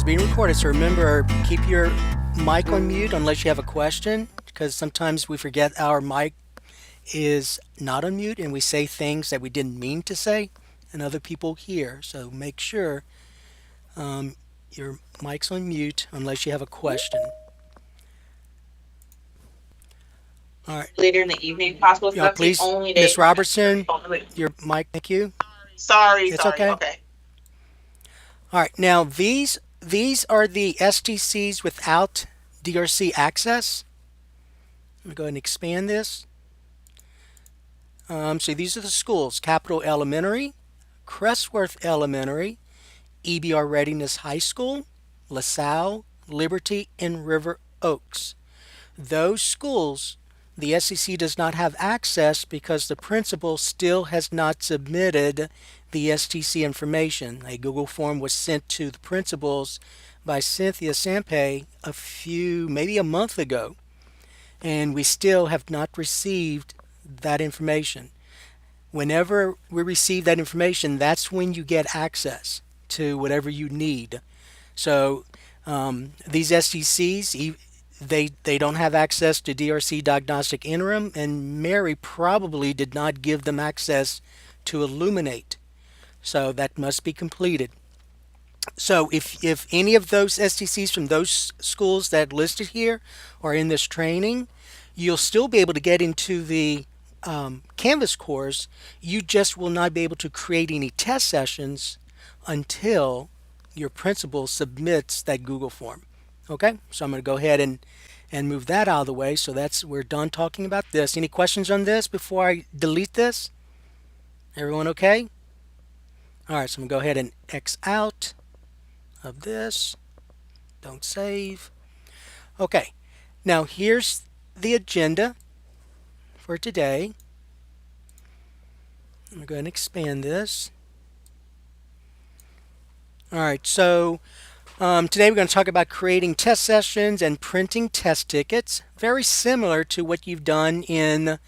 being recorded, so remember, keep your mic on mute unless you have a question, because sometimes we forget our mic is not on mute and we say things that we didn't mean to say and other people hear. So make sure your mic's on mute unless you have a question. All right. Later in the evening possible because Y'all, that's the please, only day Miss when I'm gonna be Robertson, available. your mic, thank you. It's Sorry. okay. Okay. All right. Now, these are the STCs without DRC access. I'm going to go ahead and expand this. So these are the schools: Capital Elementary, Crestworth Elementary, EBR Readiness High School, LaSalle, Liberty, and River Oaks. Those schools, the SEC does not have access because the principal still has not submitted the STC information. A Google form was sent to the principals by Cynthia Sampe maybe a month ago, and we still have not received that information. Whenever we receive that information, that's when you get access to whatever you need. So these STCs, they don't have access to DRC Diagnostic Interim, and Mary probably did not give them access to Illuminate. So that must be completed. So if any of those STCs from those schools that listed here are in this training, you'll still be able to get into the Canvas course. You just will not be able to create any test sessions until your principal submits that Google form. Okay, so I'm going to go ahead and move that out of the way. So we're done talking about this. Any questions on this before I delete this? Everyone okay? All right, so I'm going to go ahead and X out of this. Don't save. Okay, now here's the agenda for today. I'm going to go ahead and expand this. All right, so today we're going to talk about creating test sessions and printing test tickets. Very similar to what you've done in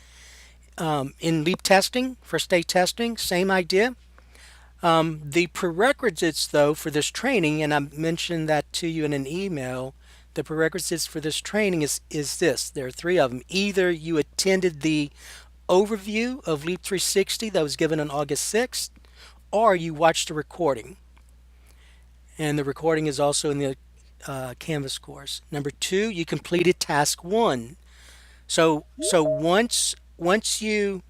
LEAP testing, for state testing, same idea. The prerequisites, though, for this training, and I mentioned that to you in an email, the prerequisites for this training is this. There are three of them. Either you attended the overview of LEAP 360 that was given on August 6th, or you watched a recording. And the recording is also in the Canvas course. Number two, you completed task one. So once your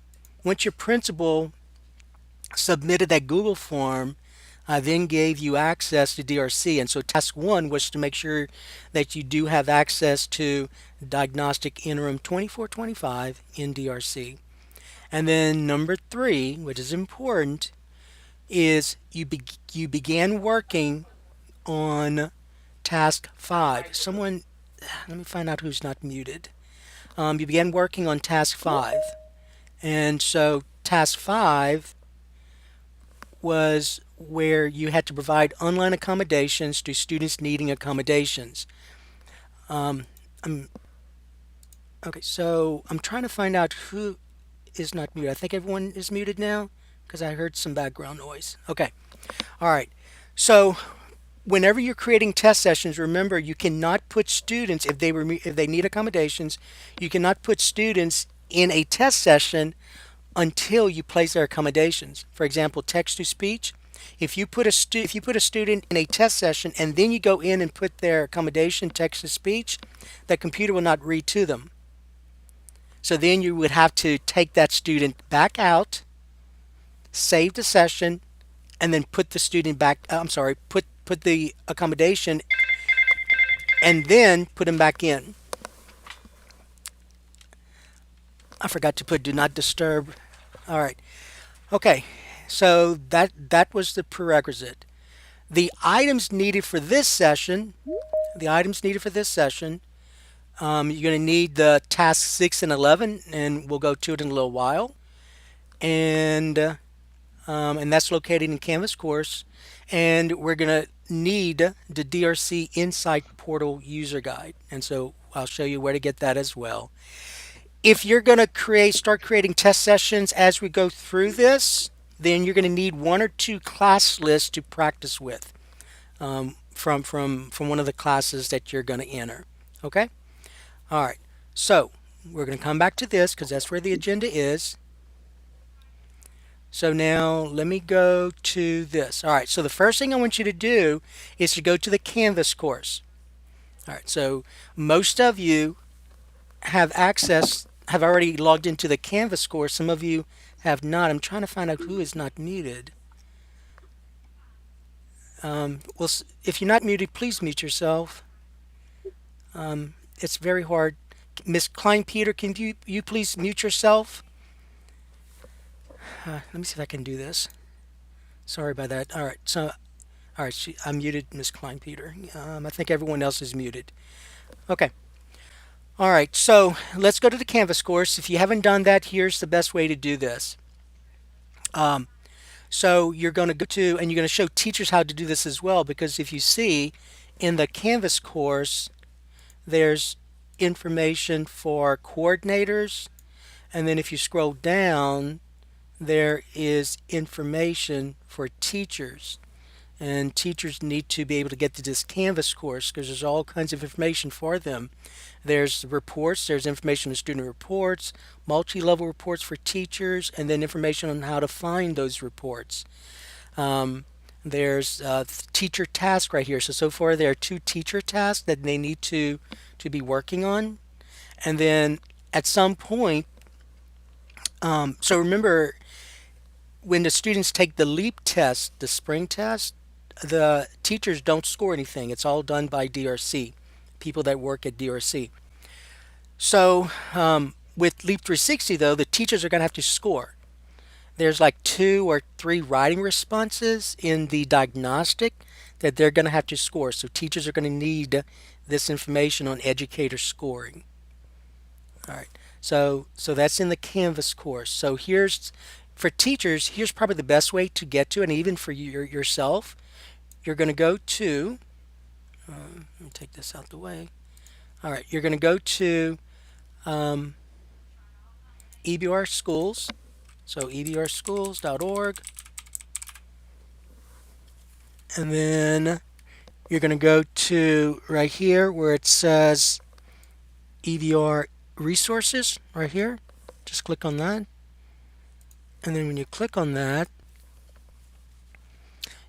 principal submitted that Google form, I then gave you access to DRC. And so task one was to make sure that you do have access to Diagnostic Interim 2425 in DRC. And then number three, which is important, is you began working on task five. Someone, let me find out who's not muted. You began working on task five. And so task five was where you had to provide online accommodations to students needing accommodations. Um, I'm, okay, so I'm trying to find out who is not muted. I think everyone is muted now because I heard some background noise. Okay, all right. So whenever you're creating test sessions, remember you cannot put students if they need accommodations, you cannot put students in a test session until you place their accommodations. For example, text to speech. If you put a student in a test session and then you go in and put their accommodation text to speech, the computer will not read to them. So then you would have to take that student back out, save the session, and then put the student back. Put the accommodation, and then put them back in. I forgot to put do not disturb. All right. Okay. So that was the prerequisite. The items needed for this session. The items needed for this session. You're going to need the task 6 and 11, and we'll go to it in a little while. And that's located in Canvas course. And we're going to need the DRC Insight Portal user guide. And so I'll show you where to get that as well. If you're going to start creating test sessions as we go through this, then you're going to need one or two class lists to practice with. from one of the classes that you're going to enter. Okay? All right. So we're going to come back to this because that's where the agenda is. So now let me go to this. All right. So the first thing I want you to do is to go to the Canvas course. All right. So most of you have already logged into the Canvas course. Some of you have not. I'm trying to find out who is not muted. Well, if you're not muted, please mute yourself. It's very hard. Miss Klein Peter, can you please mute yourself? Let me see if I can do this. Sorry about that. All right. So, all right. I muted Miss Klein Peter. I think everyone else is muted. Okay. All right. So let's go to the Canvas course. If you haven't done that, here's the best way to do this. So you're going to go to, and you're going to show teachers how to do this as well, because if you see in the Canvas course, there's information for coordinators, and then if you scroll down, there is information for teachers. And teachers need to be able to get to this Canvas course because there's all kinds of information for them. There's reports, there's information on student reports, multi-level reports for teachers, and then information on how to find those reports. There's teacher task right here. So far there are 2 teacher tasks that they need to be working on. And then at some point, so remember when the students take the LEAP test, the spring test, the teachers don't score anything. It's all done by DRC, people that work at DRC. So with LEAP 360 though, the teachers are going to have to score. There's like 2 or 3 writing responses in the diagnostic that they're going to have to score. So teachers are going to need this information on educator scoring. All right. So that's in the Canvas course. So here's for teachers, here's probably the best way to get to, and even for yourself, you're going to go to, let me take this out the way. All right, you're going to go to EBR Schools, so ebrschools.org, and then you're going to go to right here where it says EBR Resources, right here. Just click on that. And then when you click on that,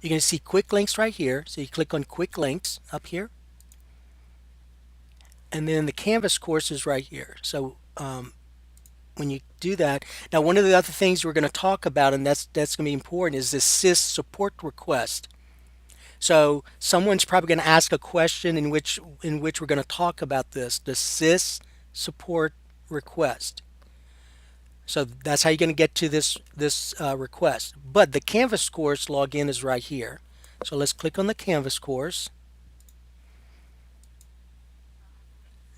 you're going to see quick links right here. So you click on quick links up here. And then the Canvas course is right here. So when you do that, now one of the other things we're going to talk about, and that's going to be important, is this SIS support request. So someone's probably going to ask a question in which we're going to talk about this, the SIS support request. So that's how you're going to get to this request. But the Canvas course login is right here. So let's click on the Canvas course.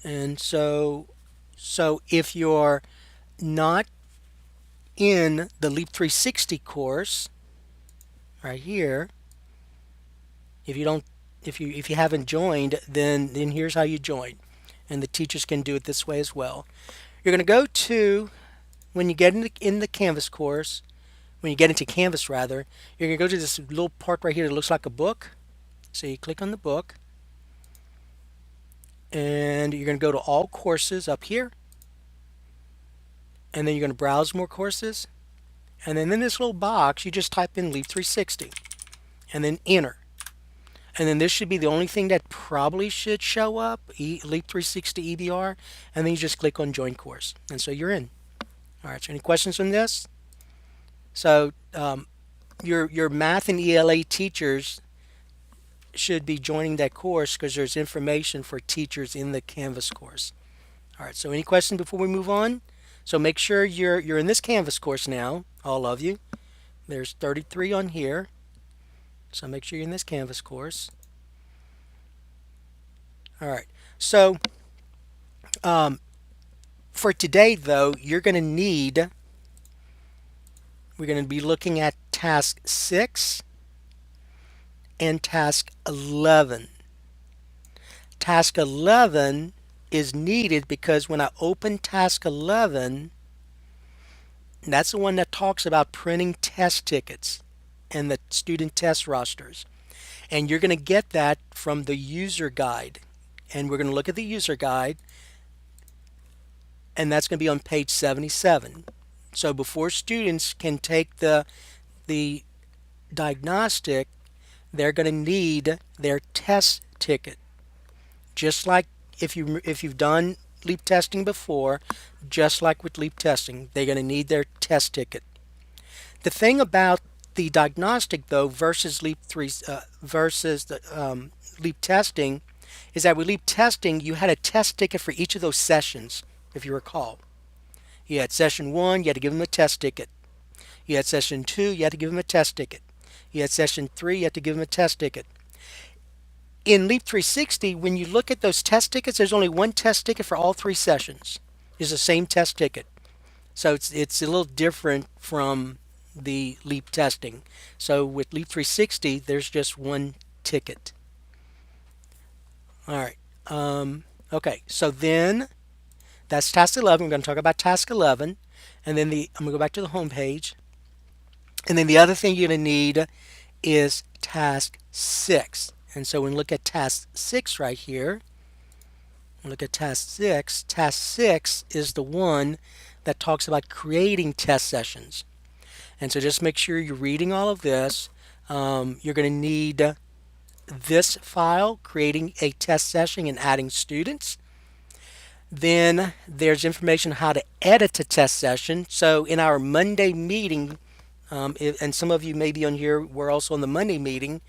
And so if you're not in the LEAP 360 course, right here, if you haven't joined, then here's how you join. And the teachers can do it this way as well. You're going to go to, when you get in the Canvas course, when you get into Canvas rather, you're going to go to this little part right here that looks like a book. So you click on the book, and you're going to go to all courses up here, and then you're going to browse more courses, and then in this little box you just type in LEAP 360 and then enter. And then this should be the only thing that probably should show up, LEAP 360 EBR, and then you just click on join course, and so you're in. All right, so any questions on this? So your math and ELA teachers should be joining that course because there's information for teachers in the Canvas course. All right, so any questions before we move on? So make sure you're in this Canvas course now, all of you. There's 33 on here. So make sure you're in this Canvas course. All right, so for today, though, we're going to be looking at task 6 and task 11. Task 11 is needed because when I open task 11, that's the one that talks about printing test tickets and the student test rosters. And you're going to get that from the user guide. And we're going to look at the user guide, and that's going to be on page 77. So before students can take the diagnostic, they're going to need their test ticket. Just like if you've done leap testing before, just like with leap testing, they're going to need their test ticket. The thing about the diagnostic, though, versus versus the leap testing, is that with leap testing, you had a test ticket for each of those sessions, if you recall. You had session one, you had to give them a test ticket. You had session two, you had to give them a test ticket. You had session three, you had to give them a test ticket. In Leap 360, when you look at those test tickets, there's only one test ticket for all three sessions. It's the same test ticket. So it's a little different from the Leap testing. So with Leap 360, there's just one ticket. All right. Okay. So then that's task 11. We're going to talk about task 11, and then I'm going to go back to the home page. And then the other thing you're going to need is task 6. And so when we look at task 6 right here, look at task 6. Task 6 is the one that talks about creating test sessions. And so just make sure you're reading all of this. You're going to need this file, creating a test session and adding students. Then there's information on how to edit a test session. So in our Monday meeting, and some of you may be on here, we're also on the Monday meeting.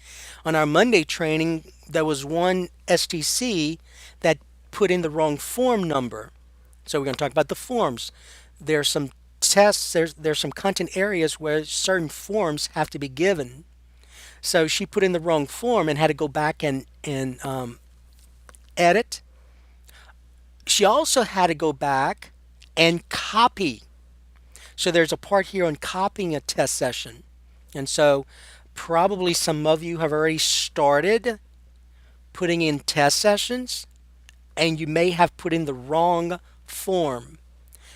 On our Monday training, there was one STC that put in the wrong form number. So we're going to talk about the forms. There's some tests, there's some content areas where certain forms have to be given. So she put in the wrong form and had to go back and edit. She also had to go back and copy. So there's a part here on copying a test session. And so probably some of you have already started putting in test sessions, and you may have put in the wrong form.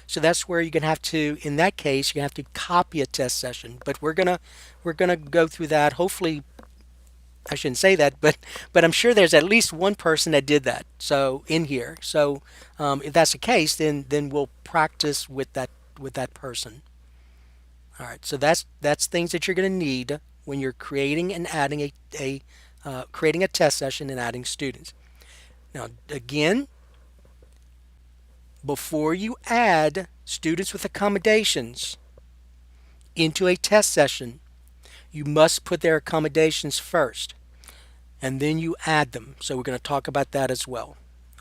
So that's where you're going to have to, in that case, you're going to have to copy a test session. But we're gonna go through that. Hopefully, I shouldn't say that, but I'm sure there's at least one person that did that. So in here, so if that's the case, then we'll practice with that person. All right. So that's things that you're going to need when you're creating and adding creating a test session and adding students. Now again, before you add students with accommodations into a test session, you must put their accommodations first, and then you add them. So we're going to talk about that as well.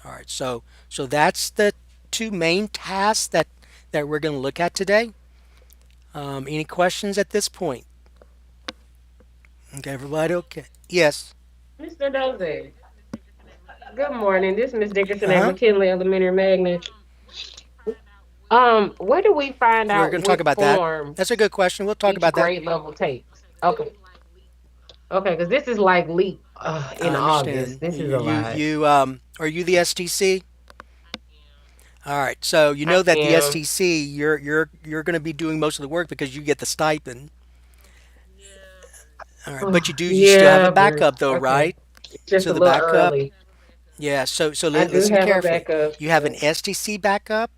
All right, so that's the two main tasks that we're going to look at today. Any questions at this point? Okay, everybody okay? Yes. Mr. Doze, good morning. This is Miss Dickerson at Uh-huh. McKinley Elementary Magnet. Where do we find We're out going to talk what about that. That's forms a good question. We'll talk each about that. grade level takes? Okay, okay, because this is like leap in I August. understand. This is a lot. Are you the STC? All right. So you I know that the am. STC, you're going to be doing most of the work because you get the stipend. All right, but you still have a Yeah, but backup though, okay. right? It's just So a the little backup, early. yeah. So I do listen have a carefully. backup. You have an STC backup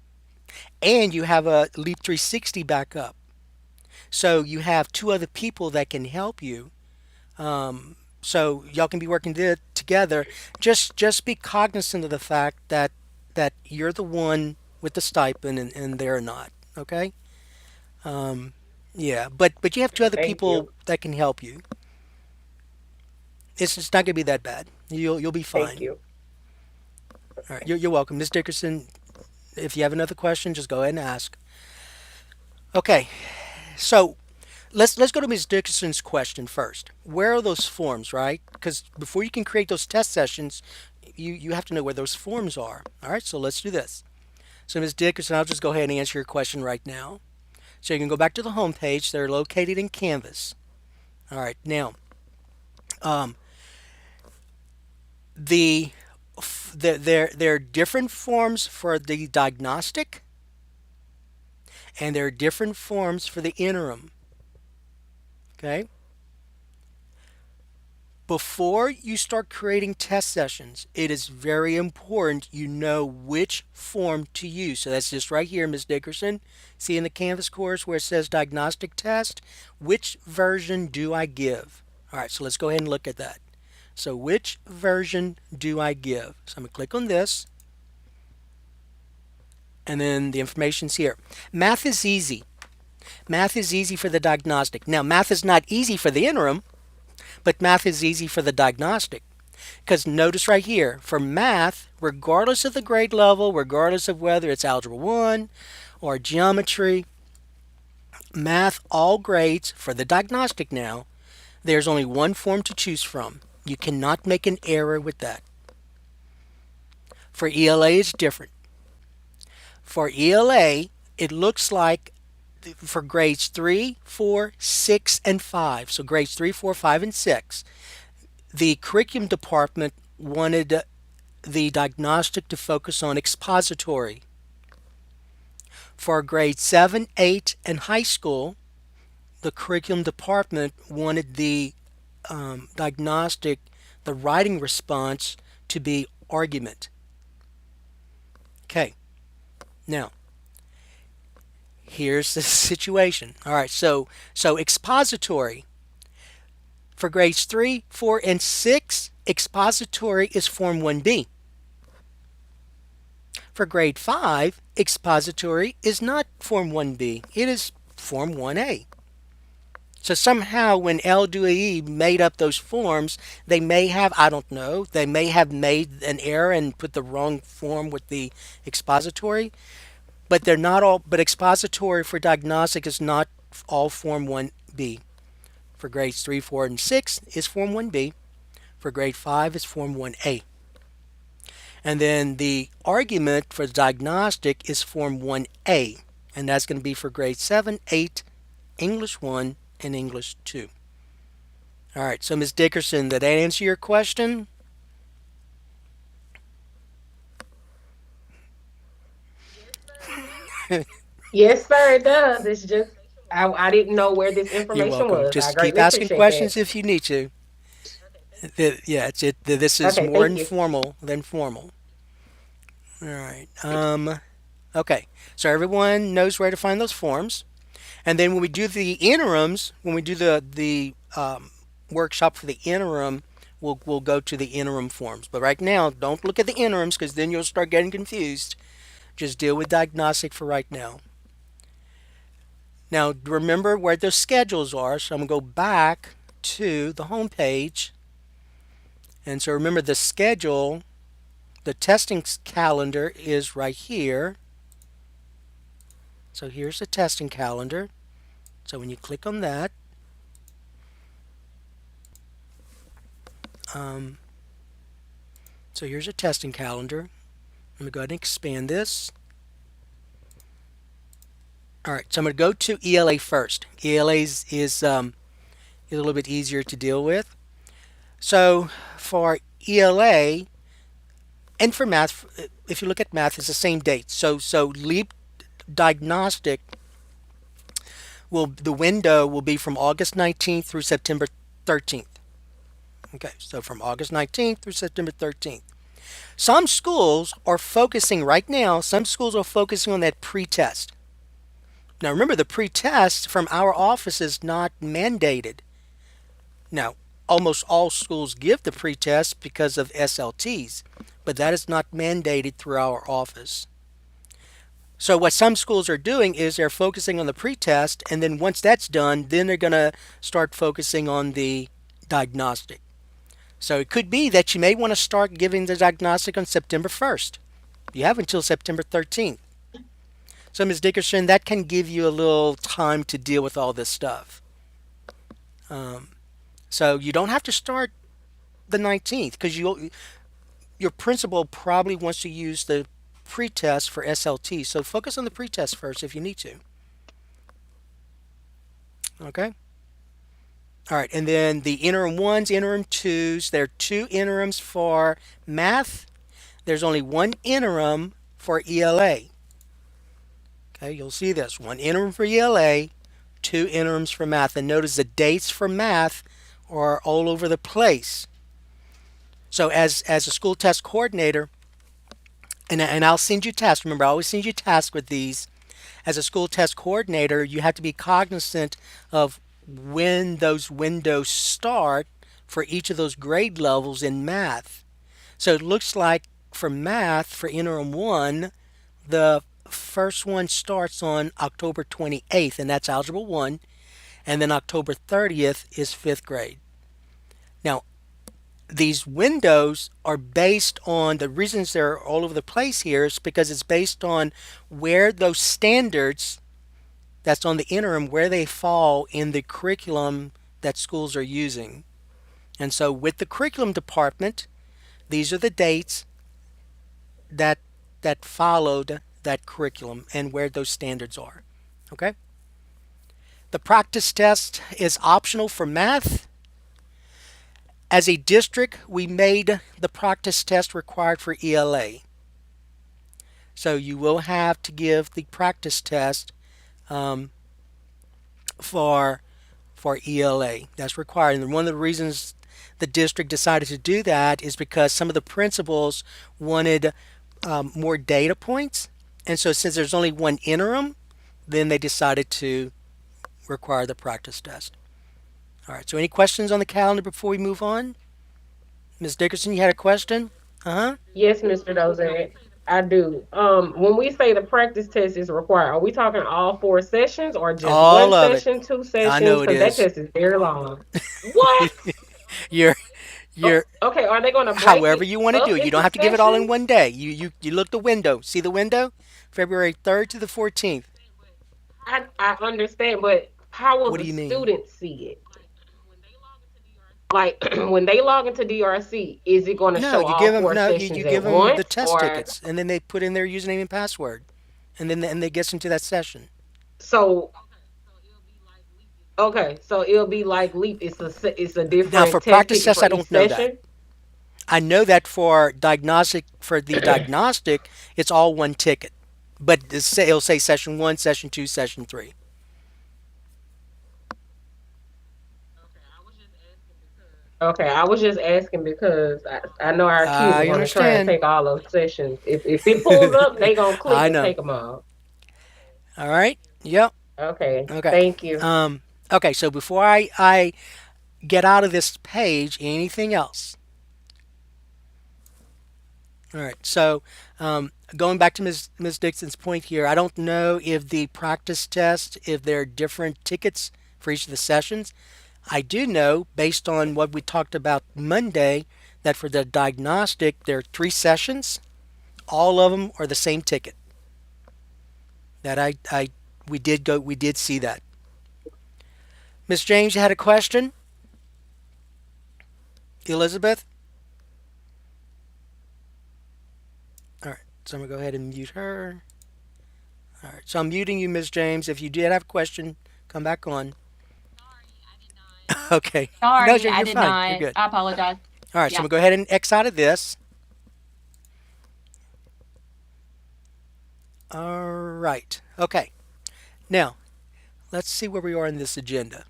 and you have a Leap 360 backup. So you have two other people that can help you. So y'all can be working together. Just be cognizant of the fact that you're the one with the stipend and they're not. Okay. Yeah, but you have two other Thank you. people that can help you. It's not gonna be that bad. You'll be Thank fine. you. All right, Okay. you're welcome, Ms. Dickerson. If you have another question, just go ahead and ask. Okay, so let's go to Ms. Dickerson's question first. Where are those forms, right? Because before you can create those test sessions, you have to know where those forms are. All right, so let's do this. So Ms. Dickerson, I'll just go ahead and answer your question right now. So you can go back to the home page. They're located in Canvas. All right, now um, the there are different forms for the diagnostic and there are different forms for the interim. Okay, Before you start creating test sessions, it is very important you know which form to use. So that's just right here, Ms. Dickerson. See in the Canvas course where it says diagnostic test, which version do I give? All right, so let's go ahead and look at that. So which version do I give? So I'm going to click on this, and then the information's here. Math is easy. Math is easy for the diagnostic. Now, math is not easy for the interim, but math is easy for the diagnostic. Because notice right here, for math, regardless of the grade level, regardless of whether it's Algebra 1 or Geometry, math, all grades, for the diagnostic now, there's only one form to choose from. You cannot make an error with that. For ELA, it's different. For ELA, it looks like for grades 3, 4, 6, and 5. So grades 3, 4, 5, and 6. The curriculum department wanted the diagnostic to focus on expository. For grade 7, 8, and high school, the curriculum department wanted the diagnostic, the writing response, to be argument. Okay, now here's the situation. All right, so expository for grades 3, 4, and 6, expository is Form 1B. For grade 5, expository is not Form 1B, it is Form 1A. So somehow when LDE made up those forms, they may have, I don't know, they may have made an error and put the wrong form with the expository, but they're not all, but expository for diagnostic is not all Form 1B. For grades 3, 4, and 6 is Form 1B. For grade 5 is Form 1A. And then the argument for the diagnostic is Form 1A, and that's going to be for grade 7, 8, English 1, and English 2. All right, so Ms. Dickerson, did that answer your question? Yes, sir, it does. It's just I didn't know where this You're information welcome. was. I Just keep greatly asking appreciate that. questions if you need to. Yeah, this is Okay, more thank you. informal than formal. All right. Okay. So everyone knows where to find those forms. And then when we do the interims, when we do the workshop for the interim, we'll go to the interim forms. But right now, don't look at the interims because then you'll start getting confused. Just deal with diagnostic for right now. Now remember where those schedules are. So I'm going to go back to the home page. And so remember the schedule, the testing calendar is right here. So here's the testing calendar. So when you click on that, um, so here's a testing calendar. I'm going to go ahead and expand this. All right, so I'm going to go to ELA first. ELA is a little bit easier to deal with. So for ELA and for math, if you look at math, it's the same date. So LEAP diagnostic the window will be from August 19th through September 13th. Okay, so from August 19th through September 13th. Some schools are focusing right now, some schools are focusing on that pre-test. Now remember, the pre-test from our office is not mandated. Now, almost all schools give the pre-test because of SLTs, but that is not mandated through our office. So what some schools are doing is they're focusing on the pre-test, and then once that's done, then they're going to start focusing on the diagnostic. So it could be that you may want to start giving the diagnostic on September 1st. You have until September 13th. So Ms. Dickerson, that can give you a little time to deal with all this stuff. So you don't have to start the 19th because your principal probably wants to use the pretest for SLT. So focus on the pretest first if you need to. Okay? All right, and then the interim ones, interim twos, there are two interims for math. There's only one interim for ELA. Okay, you'll see this. One interim for ELA, two interims for math. And notice the dates for math are all over the place. So as a school test coordinator, and I'll send you tasks. Remember, I always send you tasks with these. As a school test coordinator, you have to be cognizant of when those windows start for each of those grade levels in math. So it looks like for math, for interim one, the first one starts on October 28th, and that's Algebra 1, and then October 30th is fifth grade. Now, these windows are based on the reasons they're all over the place here is because it's based on where those standards that's on the interim, where they fall in the curriculum that schools are using. And so, with the curriculum department, these are the dates that followed that curriculum and where those standards are. Okay? The practice test is optional for math. As a district, we made the practice test required for ELA. So you will have to give the practice test um, for ELA. That's required. And one of the reasons the district decided to do that is because some of the principals wanted more data points. And so since there's only one interim, then they decided to require the practice test. All right, so any questions on the calendar before we move on? Ms. Dickerson, you had a question? Uh huh. Yes, Mr. Dozan, I do. When we say the practice test is required, are we talking all four sessions or just one All of it. session, two I sessions? know it Because that is. test is very long. What? you're Oh, you're okay, are they going to break however it you want to do up it. You don't into have to give it all in sessions? one day. You look the window. See the window? February 3rd to the 14th. I understand, but how will What do the you mean? students see it? Like when they log into DRC, is it going to No, show you all give them four no, you sessions give at them the once, test or tickets and then they put in their username and password and then and they gets into that session. so? Okay, so it'll be like Leap. It's a Now for different test practice ticket tests for I each don't know that. session. I know that for the diagnostic it's all one ticket. But it'll say session 1, session 2, session 3. Okay, I was just asking because I know our kids are I going to try and understand. take all those sessions. If it pulls up, they gonna click I and know. take them all. All right. Yep. Okay, Okay. thank you. Um, okay. So before I get out of this page, anything else? All right. So going back to Ms. Dixon's point here, I don't know if the practice test, if there are different tickets for each of the sessions. I do know, based on what we talked about Monday, that for the diagnostic, there are 3 sessions. All of them are the same ticket. That we did see that. Miss James, you had a question? Elizabeth? All right, so I'm gonna go ahead and mute her. All right, so I'm muting you, Miss James. If you did have a question, come back on. Okay, no, Sorry, I you're did fine. You're not. good. I apologize. All right, so I'm Yeah. gonna go ahead and X out of this. All right. Okay. Now let's see where we are in this agenda.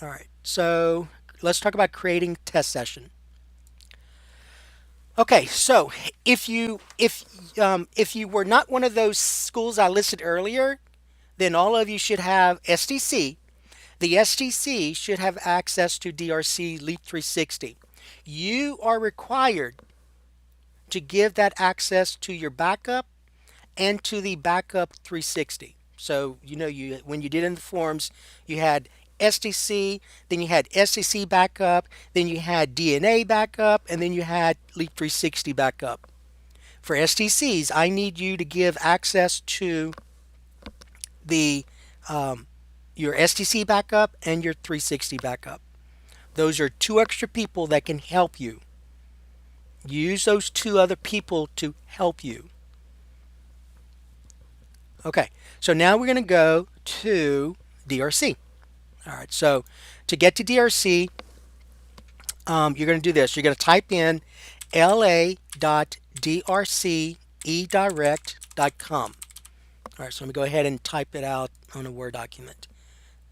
All right. So let's talk about creating test session. Okay, so if you were not one of those schools I listed earlier, then all of you should have STC. The STC should have access to DRC Leap 360. You are required to give that access to your backup and to the backup 360. So you when you did in the forms, you had STC, then you had STC backup, then you had DNA backup, and then you had Leap 360 backup. For STCs, I need you to give access to the your STC backup and your 360 backup. Those are 2 extra people that can help you. Use those 2 other people to help you. Okay, so now we're going to go to DRC. All right, so to get to DRC, you're going to do this. You're going to type in la.drcedirect.com. All right, so let me go ahead and type it out on a Word document.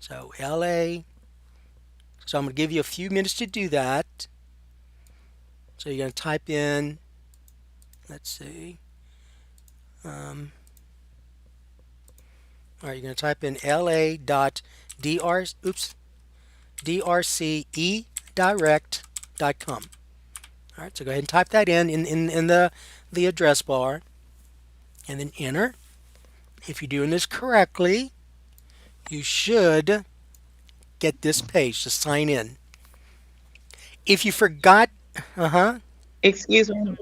So LA. So I'm going to give you a few minutes to do that. So you're going to type in, let's see, all right, you're going to type in la.dr, oops, drcedirect.com. All right, so go ahead and type that in the address bar and then enter. If you're doing this correctly, you should get this page to sign in. If you forgot, uh-huh, Excuse me.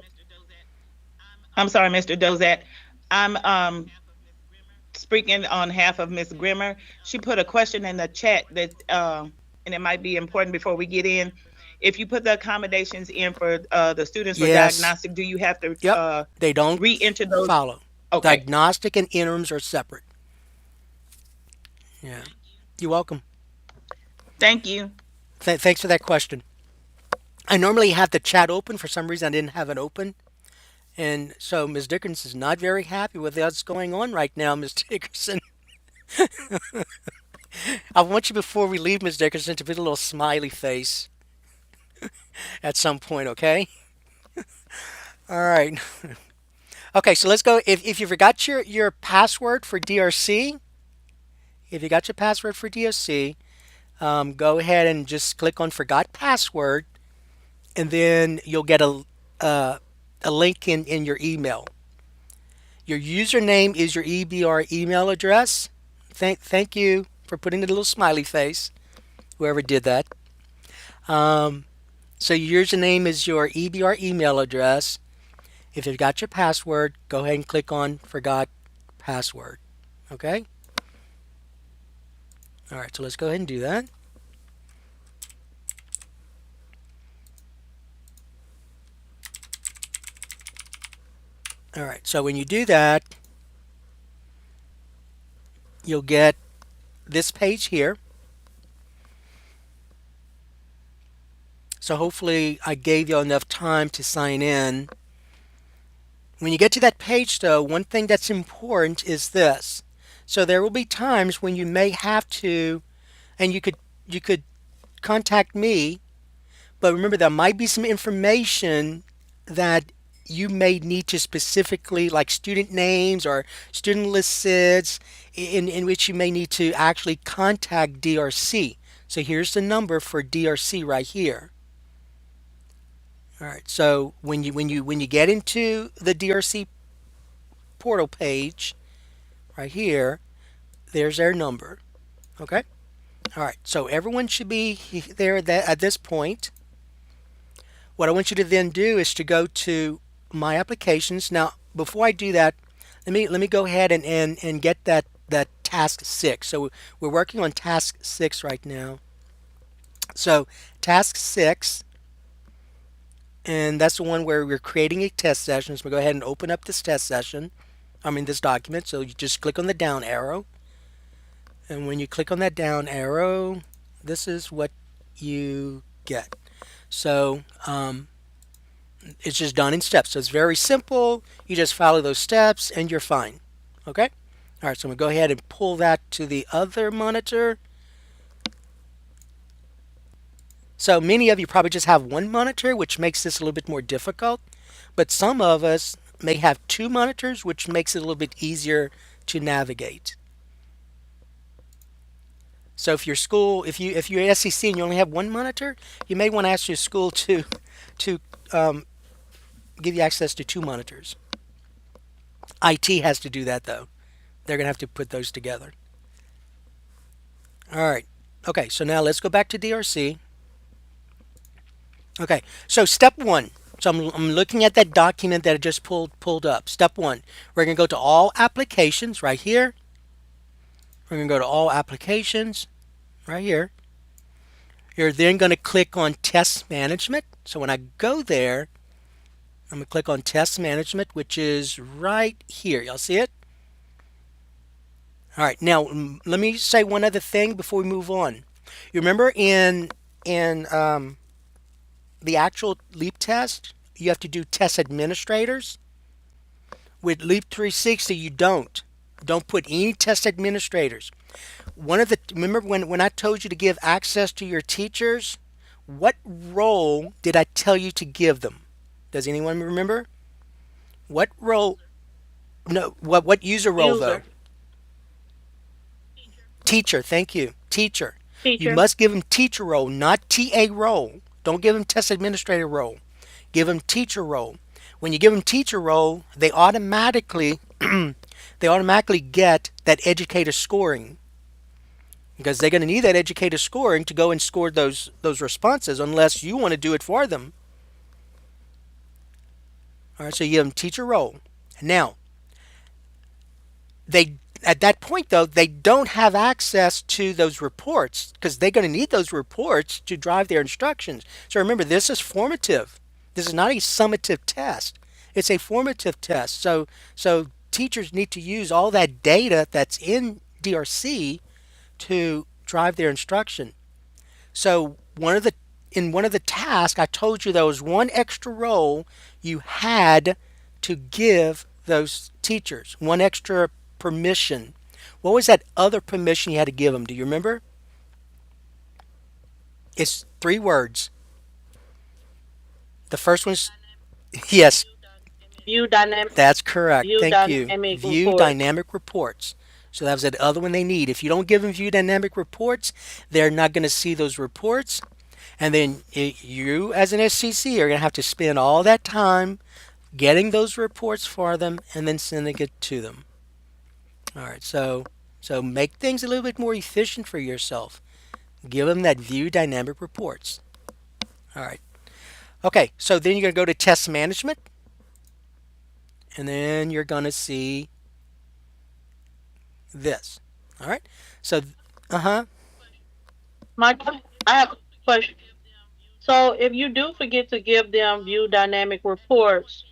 I'm sorry, Mr. Dozat. I'm speaking on behalf of Miss Grimmer. She put a question in the chat that, and it might be important before we get in. If you put the accommodations in for the students for yes, diagnostic, do you have to yep, they don't re-enter those? follow. Okay. Diagnostic and interims are separate. Yeah, you're welcome. Thank you. Thanks for that question. I normally have the chat open. For some reason, I didn't have it open. And so Ms. Dickerson is not very happy with what's going on right now, Ms. Dickerson. I want you, before we leave, Ms. Dickerson, to put a little smiley face at some point, okay? All right. Okay, so let's go. If you forgot your password for DRC, if you got your password for DRC, go ahead and just click on Forgot Password, and then you'll get a link in your email. Your username is your EBR email address. Thank you for putting the little smiley face, whoever did that. Um, so your username is your EBR email address. If you've got your password, go ahead and click on Forgot Password. Okay? All right, so let's go ahead and do that. All right, so when you do that, you'll get this page here. So hopefully I gave you enough time to sign in. When you get to that page, though, one thing that's important is this. So there will be times when you may have to, and you could contact me, but remember there might be some information that you may need to specifically, like student names or student list SIDS, in which you may need to actually contact DRC. So here's the number for DRC right here. All right. So when you get into the DRC portal page right here, there's their number. Okay. All right. So everyone should be there at this point. What I want you to then do is to go to My Applications. Now, before I do that, let me go ahead and get that task 6. So we're working on task 6 right now. So task 6, and that's the one where we're creating a test session. So we go ahead and open up this test session. I mean this document. So you just click on the down arrow, and when you click on that down arrow, this is what you get. So it's just done in steps. So it's very simple. You just follow those steps and you're fine. Okay? All right, so I'm going to go ahead and pull that to the other monitor. So many of you probably just have one monitor, which makes this a little bit more difficult. But some of us may have two monitors, which makes it a little bit easier to navigate. So if your school, if you're SCC and you only have one monitor, you may want to ask your school to give you access to two monitors. IT has to do that though. They're going to have to put those together. All right. Okay, so now let's go back to DRC. Okay, so step one. So I'm looking at that document that I just pulled up. Step one, we're going to go to all applications right here. We're going to go to all applications right here. You're then going to click on test management. So when I go there, I'm going to click on test management, which is right here. Y'all see it? All right. Now let me say one other thing before we move on. You remember in the actual LEAP test, you have to do test administrators. With LEAP 360, you don't put any test administrators. Remember when I told you to give access to your teachers? What role did I tell you to give them? Does anyone remember? What role? No, what user role though? User, Teacher, thank you. Teacher. You teacher. must give them teacher role, not TA role. Don't give them test administrator role. Give them teacher role. When you give them teacher role, they automatically get that educator scoring because they're going to need that educator scoring to go and score those responses unless you want to do it for them. All right, so you give them teacher role. Now, they at that point though they don't have access to those reports because they're going to need those reports to drive their instructions. So remember, this is formative. This is not a summative test. It's a formative test. So teachers need to use all that data that's in DRC to drive their instruction. So one of the tasks I told you there was one extra role you had to give those teachers, one extra permission. What was that other permission you had to give them? Do you remember? It's three words. The first one's yes, View dynamic, that's correct. view Thank you. dynamic View reports. dynamic reports. So that was the other one they need. If you don't give them view dynamic reports, they're not going to see those reports. And then you, as an STC, are going to have to spend all that time getting those reports for them and then sending it to them. All right, so make things a little bit more efficient for yourself. Give them that view dynamic reports. All right. Okay, so then you're going to go to test management, and then you're going to see this. All right. So, uh huh. My, I have a question. So if you do forget to give them view dynamic reports,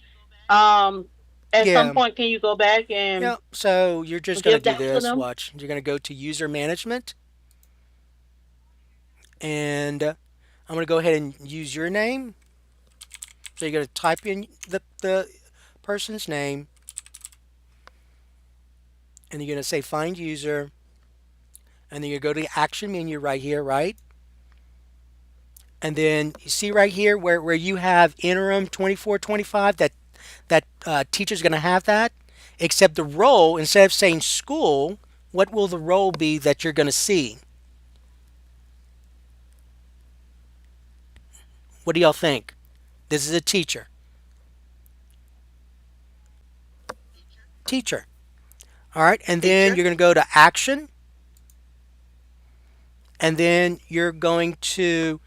um, at some Yeah. point, can you go back and Yeah. So you're just going to give do that to this. them? Watch. You're going to go to user management, and I'm going to go ahead and use your name. So you're going to type in the person's name, and you're going to say find user, and then you go to the action menu right here, right? And then you see right here where you have interim 24-25, that teacher's going to have that, except the role, instead of saying school, what will the role be that you're going to see? What do y'all think? This is a teacher. Teacher. All right, and then Teacher. you're going to go to action, and then you're going to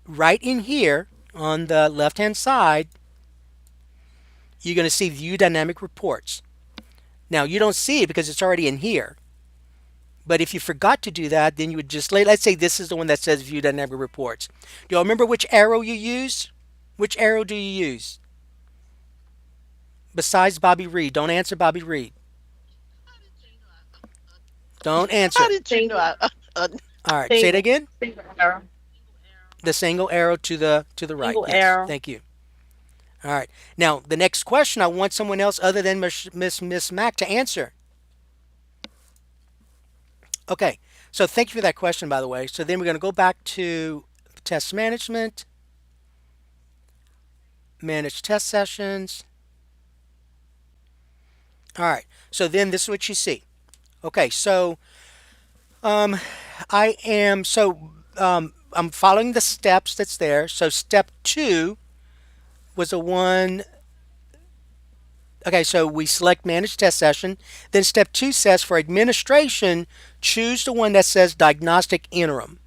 right in here on the left hand side, you're going to see view dynamic reports. Now you don't see it because it's already in here. But if you forgot to do that, then you would just let's say this is the one that says view dynamic reports. Do y'all remember which arrow you use? Which arrow do you use? Besides Bobby Reed. Don't answer Bobby Reed. Don't How answer. did you know? Single, All right, say it single, again. single arrow, The single arrow to the right. single Yes, arrow. thank you. All right. Now the next question, I want someone else other than Miss Mac to answer. Okay. So thank you for that question, by the way. So then we're going to go back to test management, manage test sessions. All right. So then this is what you see. Okay. So um, I am I'm following the steps that's there. So step two was the one. Okay, so we select manage test session. Then step two says for administration, choose the one that says diagnostic interim.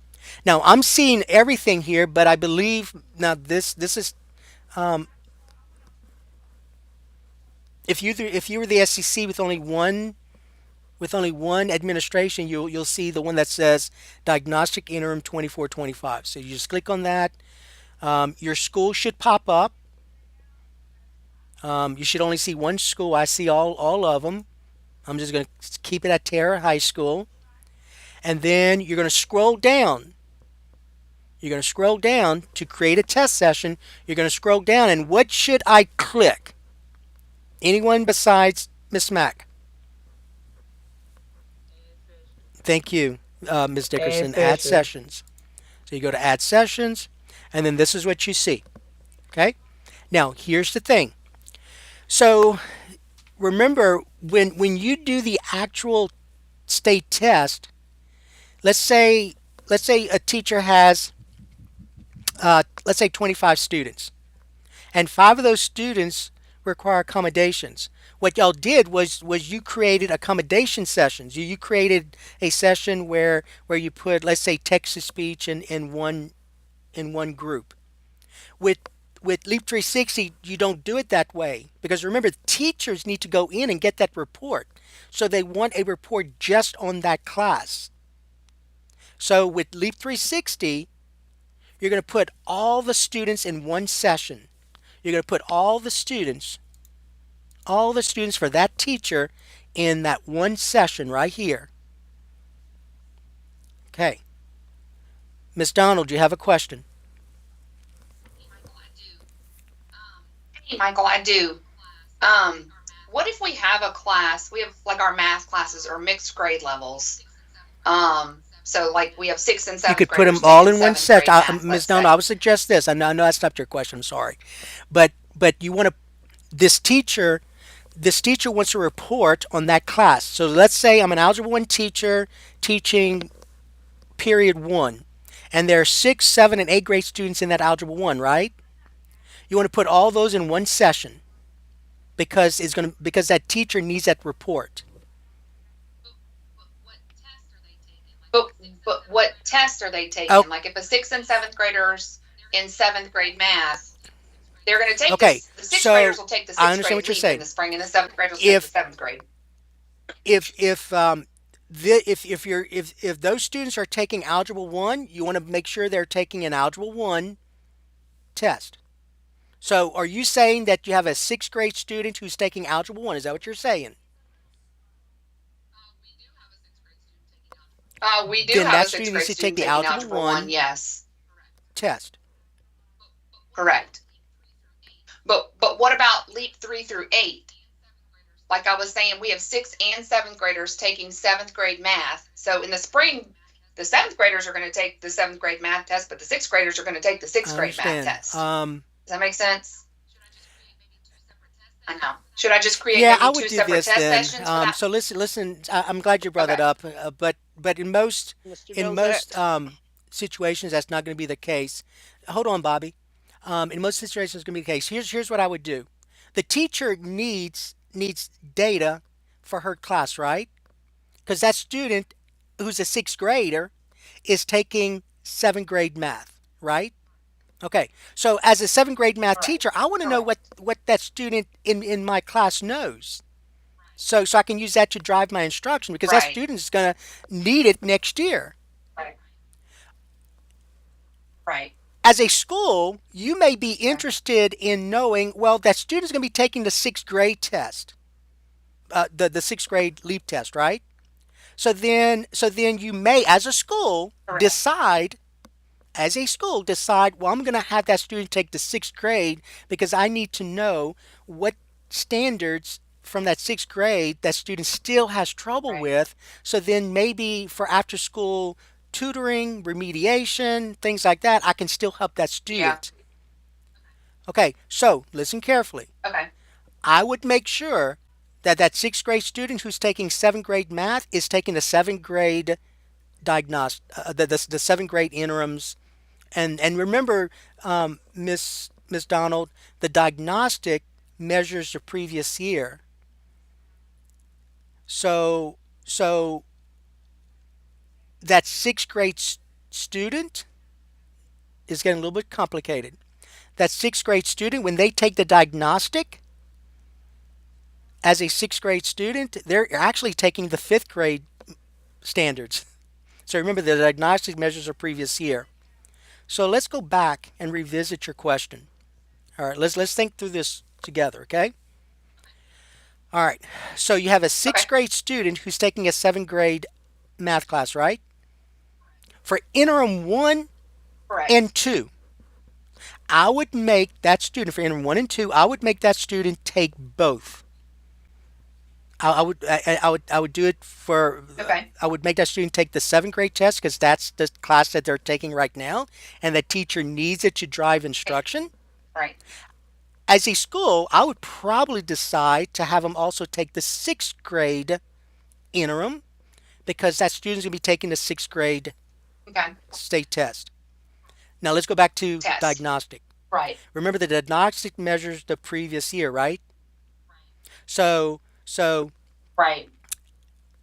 Now I'm seeing everything here, but I believe now this is um, if you were the SEC with only one administration, you'll see the one that says diagnostic interim 24-25. So you just click on that. Your school should pop up. You should only see one school. I see all of them. I'm just going to keep it at Terra High School. And then you're going to scroll down. You're going to scroll down to create a test session. You're going to scroll down, and what should I click? Anyone besides Miss Mac? Thank you, Ms. Add Dickerson. Add sessions. sessions. So you go to add sessions, and then this is what you see. Okay. Now here's the thing. So remember when you do the actual state test, let's say a teacher has let's say 25 students, and five of those students require accommodations. What y'all did was you created accommodation sessions. You created a session where you put, let's say, text to speech in one group. With Leap 360, you don't do it that way because remember, teachers need to go in and get that report. So they want a report just on that class. So with Leap 360, you're going to put all the students in one session. You're going to put all the students for that teacher in that one session right here. Okay. Miss Donald, you have a question? Hey, Michael, I do. What if we have a class, we have like our math classes or mixed grade levels? So like we have sixth and You seventh could put them graders all taking in one seventh set. grade math, Miss let's Donald, I say. would suggest this. I know I stopped your question. I'm sorry, but you want to this teacher this teacher wants a report on that class. So let's say I'm an Algebra 1 teacher teaching period 1, and there are 6, 7, and 8th grade students in that Algebra 1, right? You want to put all those in one session because that teacher needs that report. But what test are they Oh, taking? Like if a sixth and seventh graders in seventh grade math, they're going to take okay. this. The sixth So graders will take the I sixth understand grade what you're leap in saying. the spring, and the seventh graders will take the If seventh grade. if those students are taking Algebra 1, you want to make sure they're taking an Algebra 1 test. So are you saying that you have a 6th grade student who's taking Algebra 1? Is that what you're saying? We do Then have that a sixth student needs grade to take student the taking Algebra algebra one. 1 Yes, test. correct. But what about leap 3 through 8? Like I was saying, we have sixth and seventh graders taking seventh grade math. So in the spring, the seventh graders are going to take the seventh grade math test, but the sixth graders are going to take the I sixth grade math understand. test. Does that make sense? I know. Should I just create Yeah, I maybe would two do separate this test then. sessions for that? So listen. I'm glad you brought that Okay. up. But Mr. in Josette. most situations, that's not going to be the case. Hold on, Bobby. In most situations, it's going to be the case. Here's what I would do. The teacher needs data for her class, right? Because that student who's a 6th grader is taking 7th grade math, right? Okay, so as a 7th grade math Correct. teacher, I want to know Correct. what that student in my class knows. So I can use that to drive my instruction because that Right. student is going to need it next year. Right. Right. As a school, you may be Okay. interested in knowing, well, that student is going to be taking the 6th grade test, the 6th grade leap test, right? So then you may, as a school, Correct. decide, well, I'm going to have that student take the 6th grade because I need to know what standards from that 6th grade that student still has trouble Right. with. So then maybe for after school tutoring, remediation, things like that, I can still help that Yeah. student. Okay, so listen carefully. Okay. I would make sure that 6th grade student who's taking 7th grade math is taking the 7th grade diagnostic, the 7th grade interims. And remember, Miss Donald, the diagnostic measures the previous year. So that 6th grade student is getting a little bit complicated. That 6th grade student, when they take the diagnostic as a 6th grade student, they're actually taking the 5th grade standards. So remember, the diagnostic measures are previous year. So let's go back and revisit your question. All right, let's think through this together, okay? All right. So you have a 6th Okay. grade student who's taking a 7th grade math class, right? For interim 1 Correct. and 2, I would make that student for interim 1 and 2, I would make that student take both. I would do it for. Okay. I would make that student take the seventh grade test because that's the class that they're taking right now, and the teacher needs it to drive Okay. instruction. Right. As a school, I would probably decide to have them also take the sixth grade interim because that student's going to be taking the sixth grade Okay. state test. Now let's go back to Test. diagnostic. Right. Remember the diagnostic measures the previous year, right? So Right.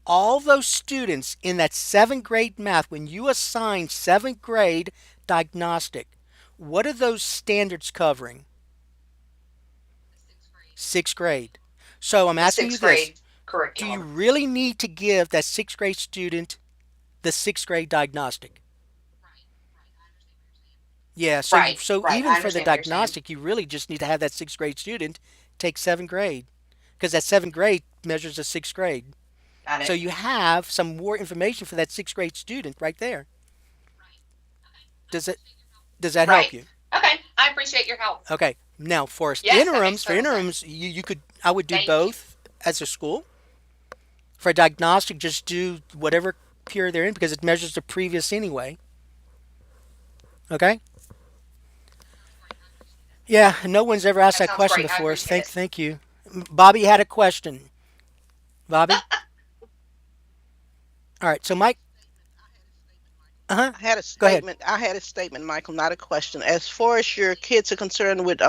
all those students in that seventh grade math, when you assign seventh grade diagnostic, what are those standards covering? Sixth grade. So I'm The asking you sixth this: grade do you curriculum. really need to give that sixth grade student the sixth grade diagnostic? Yeah, Right. so Right. even I for the understand what you're saying. diagnostic, you really just need to have that sixth grade student take seventh grade because that seventh grade measures the sixth grade. Got So it. you have some more information for that sixth grade student right there. Does it does that help Right. you? Okay. I appreciate your help. Okay. Now Yes, that makes for total interims, sense. you could I would do Thank you. both as a school. For diagnostic, just do whatever period they're in because it measures the previous anyway. Okay. Yeah, no one's ever asked That that sounds question great. I before. So appreciate it. thank you. Bobby had a question. Bobby. All right. So Mike. Uh huh. Go ahead. I had a statement, Michael, not a question. As far as your kids are concerned with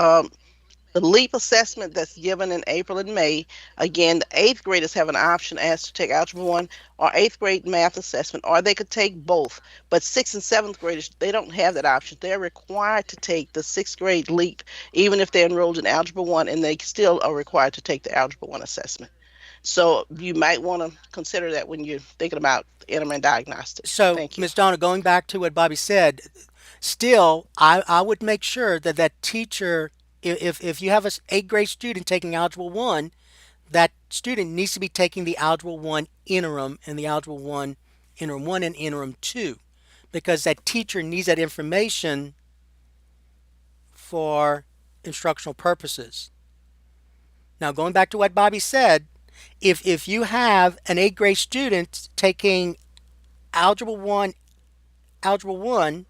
the LEAP assessment that's given in April and May, again, the eighth graders have an option as to take Algebra 1 or eighth grade math assessment, or they could take both. But sixth and seventh graders, they don't have that option. They're required to take the sixth grade LEAP, even if they're enrolled in Algebra 1, and they still are required to take the Algebra 1 assessment. So you might want to consider that when you're thinking about interim and diagnostic. So Thank you. Ms. Donna, going back to what Bobby said, still, I would make sure that that teacher, if you have a eighth grade student taking Algebra 1, that student needs to be taking the Algebra 1 interim and the Algebra 1 interim 1 and interim 2 because that teacher needs that information for instructional purposes. Now, going back to what Bobby said, if you have an eighth grade student taking Algebra 1,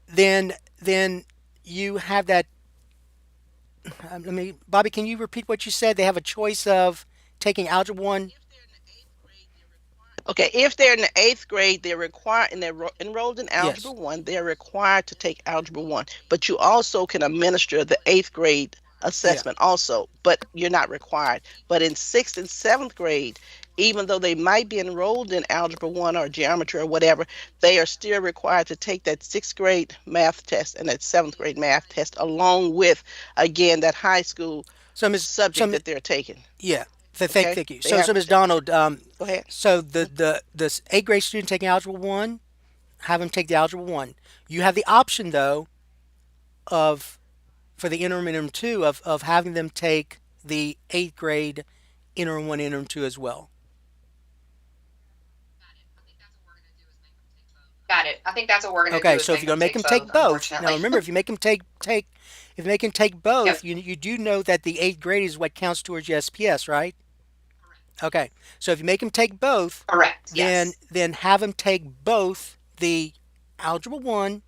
then you have that. Let me, Bobby, can you repeat what you said? They have a choice of taking Algebra 1. Okay, if they're in the eighth grade, they're required and they're enrolled in Algebra Yes. 1, they're required to take Algebra 1. But you also can administer the eighth grade Yeah. assessment also, but you're not required. But in sixth and seventh grade, even though they might be enrolled in Algebra 1 or geometry or whatever, they are still required to take that sixth grade math test and that seventh grade math test along with, again, that high school So Ms. subject that they're taking. Yeah. Okay? Thank you. They have So to Ms. take. Donald, Go ahead. so the eighth grade student taking Algebra 1, have them take the Algebra 1. You have the option though of for the interim 2 of having them take the eighth grade interim 1 interim 2 as well. Got it. I think that's what we're going to do Okay, is so if make you're them gonna make take them both, take both, now unfortunately. remember if you make them if you make them take both, Yep. you do know that the eighth grade is what counts towards your SPS, right? Okay, so if you make them take both, Correct. then Yes. have them take both the Algebra 1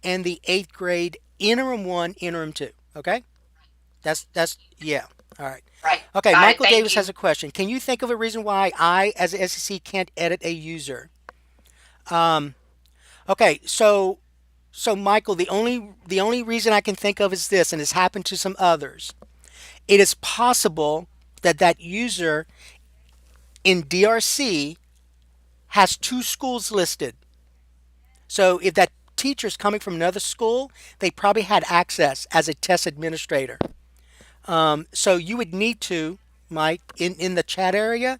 and the eighth grade interim 1, interim 2. Okay, that's yeah. All right. Right. Okay, Got it. Michael Thank Davis has you. a question. Can you think of a reason why I, as an SEC, can't edit a user? Um, okay, so Michael, the only reason I can think of is this, and it's happened to some others. It is possible that that user in DRC has two schools listed. So if that teacher is coming from another school, they probably had access as a test administrator. So you would need to, Mike, in the chat area,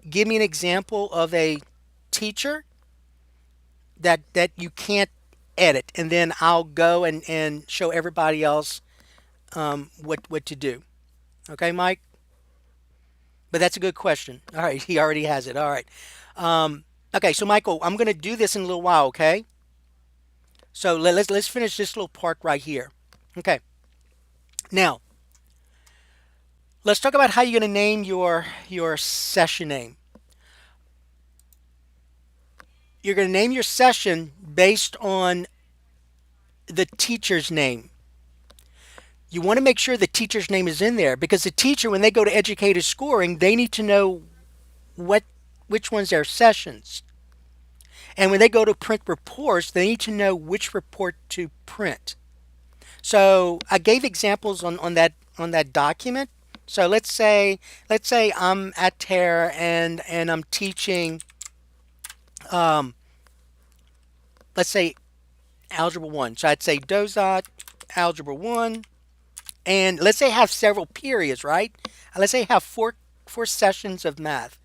give me an example of a teacher that you can't edit, and then I'll go and show everybody else what to do. Okay, Mike? But that's a good question. All right, he already has it. All right. Okay, so Michael, I'm going to do this in a little while, okay? So let's finish this little part right here. Okay. Now, Let's talk about how you're going to name your session name. You're going to name your session based on the teacher's name. You want to make sure the teacher's name is in there because the teacher, when they go to educator scoring, they need to know what which ones are sessions. And when they go to print reports, they need to know which report to print. So I gave examples on that document. So let's say I'm at Terra and I'm teaching um, let's say algebra 1. So I'd say Dozat algebra 1, and let's say I have several periods, right? Let's say I have four sessions of math.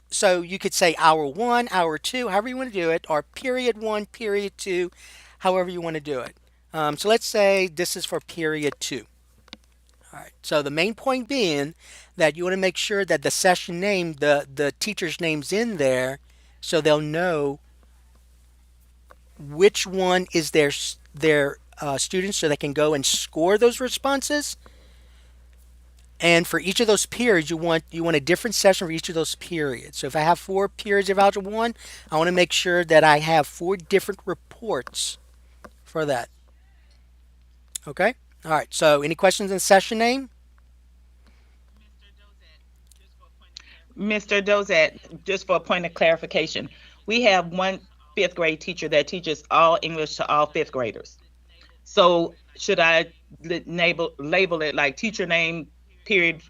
So you could say hour 1, hour 2, however you want to do it, or period 1, period 2, however you want to do it. So let's say this is for period 2. All right. So the main point being that you want to make sure that the session name, the teacher's name's in there, so they'll know which one is their students, so they can go and score those responses. And for each of those periods, you want a different session for each of those periods. So if I have 4 periods of algebra 1, I want to make sure that I have 4 different reports for that. Okay? All right. So any questions on session name? Mr. Dozat, just for a point of clarification, we have one fifth grade teacher that teaches all English to all fifth graders. So should I label it like teacher name period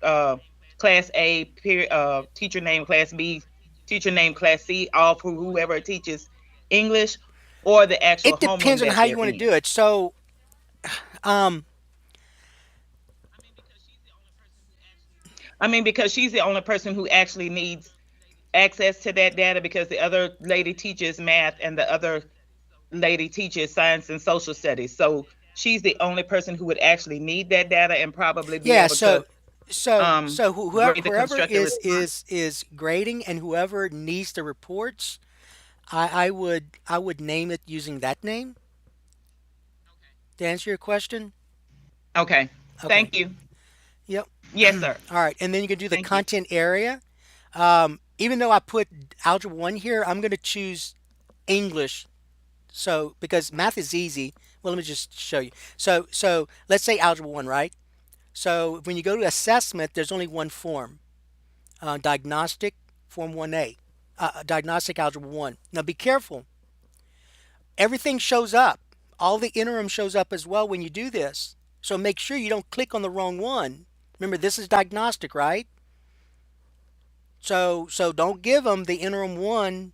class A period teacher name class B, teacher name class C, all for whoever teaches English, or the actual It homeroom depends on that how they're you want to in? do it. So, um, I mean, because she's the only person who actually needs access to that data, because the other lady teaches math and the other lady teaches science and social studies. So she's the only person who would actually need that data and probably be yeah. able to Whoever grade the whoever constructed response. is grading and whoever needs the reports, I would name it using that name to answer your question. Okay. Okay. Thank you. Yep. Yes, sir. All right, and then you can do the Thank you. content area. Even though I put algebra 1 here, I'm going to choose English. So because math is easy. Well, let me just show you. So let's say algebra 1, right? So when you go to assessment, there's only one form, diagnostic form 1A, diagnostic algebra 1. Now be careful. Everything shows up. All the interim shows up as well when you do this. So make sure you don't click on the wrong one. Remember, this is diagnostic, right? So don't give them the interim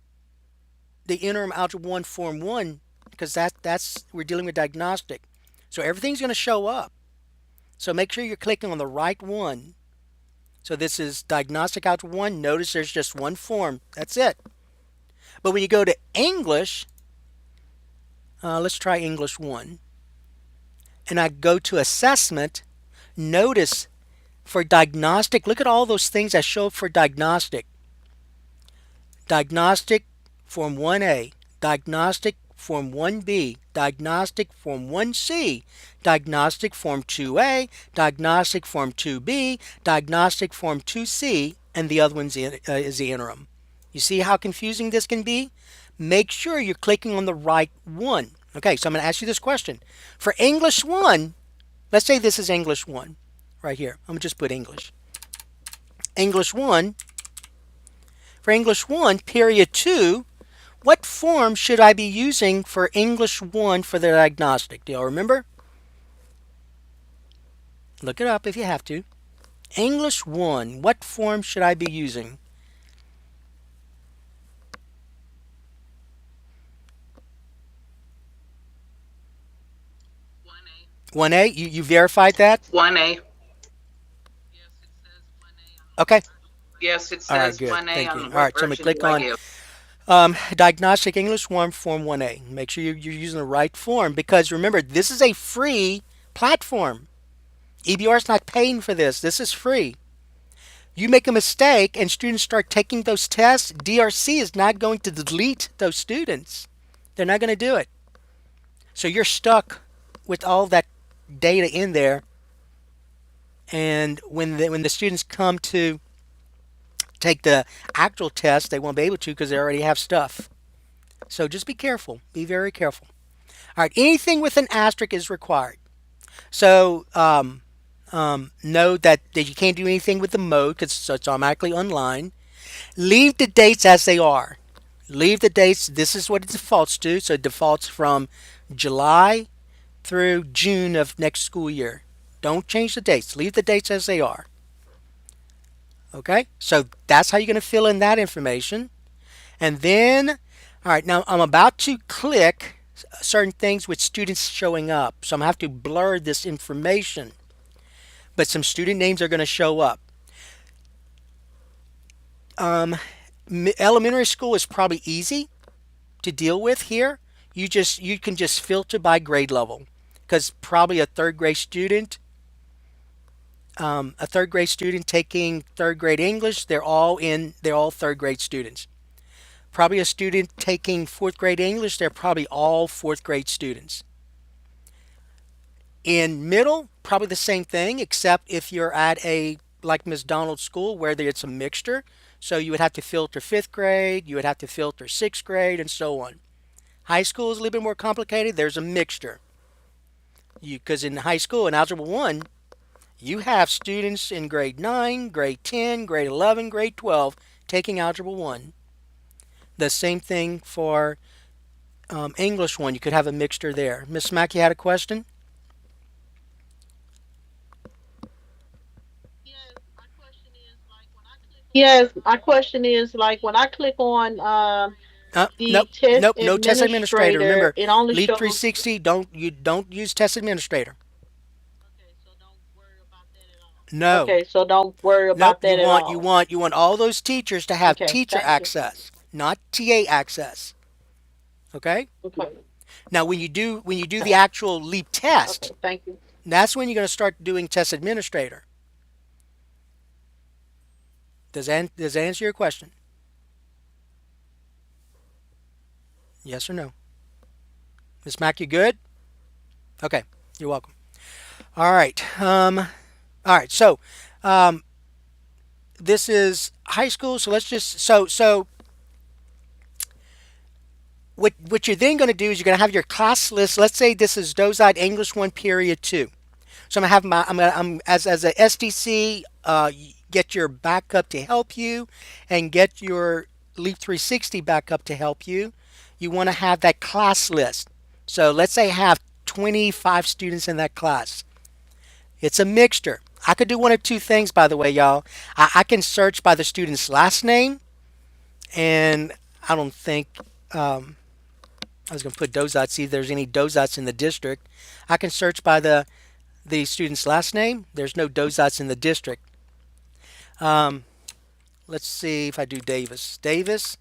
algebra 1 form 1, because that's we're dealing with diagnostic. So everything's going to show up. So make sure you're clicking on the right one. So this is diagnostic algebra 1. Notice there's just one form. That's it. But when you go to English, let's try English 1. And I go to assessment. Notice for diagnostic, look at all those things that show up for diagnostic. Diagnostic form 1A, diagnostic form 1B, diagnostic form 1C, diagnostic form 2A, diagnostic form 2B, diagnostic form 2C, and the other one is the interim. You see how confusing this can be? Make sure you're clicking on the right one. Okay, so I'm going to ask you this question. For English 1, let's say this is English 1 right here. I'm going to just put English. English 1. For English 1, period 2, what form should I be using for English 1 for the diagnostic? Do y'all remember? Look it up if you have to. English 1, what form should I be using? 1A, you verified that? 1A. Okay. Yes, it All right, says good. 1A Thank you. on All what right, so I'm going to version click do I on give? diagnostic English 1 form 1A. Make sure you're using the right form, because remember, this is a free platform. EBR is not paying for this. This is free. You make a mistake and students start taking those tests, DRC is not going to delete those students. They're not going to do it. So you're stuck with all that data in there. And when the students come to take the actual test, they won't be able to because they already have stuff. So just be careful. Be very careful. All right, anything with an asterisk is required. So know that you can't do anything with the mode because it's automatically online. Leave the dates as they are. Leave the dates. This is what it defaults to. So it defaults from July through June of next school year. Don't change the dates. Leave the dates as they are. Okay? So that's how you're going to fill in that information. And then, all right, now I'm about to click certain things with students showing up. So I'm going to have to blur this information. But some student names are going to show up. Um, Elementary school is probably easy to deal with here. You can just filter by grade level because probably a third grade student taking third grade English, they're all third grade students. Probably a student taking fourth grade English, they're probably all fourth grade students. In middle, probably the same thing, except if you're at a like Miss Donald's school where it's a mixture. So you would have to filter fifth grade, you would have to filter sixth grade, and so on. High school is a little bit more complicated. There's a mixture. Because in high school, in Algebra 1, you have students in grade 9, grade 10, grade 11, grade 12 taking Algebra 1. The same thing for English 1. You could have a mixture there. Miss Mack, you had a question? Yes, my question is like when I click on the Nope, test nope, no test administrator. administrator, Remember, it only Leap shows. 360, don't use test administrator. No. Okay, so don't worry Nope, about that at all. you want all those teachers to have Okay, teacher thank you. access, not TA access. Okay? Okay, Now when you do the okay, actual Leap okay, test, thank you. that's when you're going to start doing test administrator. Does that answer your question? Yes or no? Miss Mack, you good? Okay, you're welcome. All right. All right. So, um, this is high school. So let's just so what you're then going to do is you're going to have your class list. Let's say this is Dozide English 1 period 2. So I'm gonna have I'm as a STC, get your backup to help you, and get your Leap 360 backup to help you. You want to have that class list. So let's say I have 25 students in that class. It's a mixture. I could do one of two things, by the way, y'all. I can search by the student's last name, and I don't think I was going to put Dozat, see if there's any Dozats in the district. I can search by the student's last name. There's no Dozats in the district. Um, let's see if I do Davis. Davis.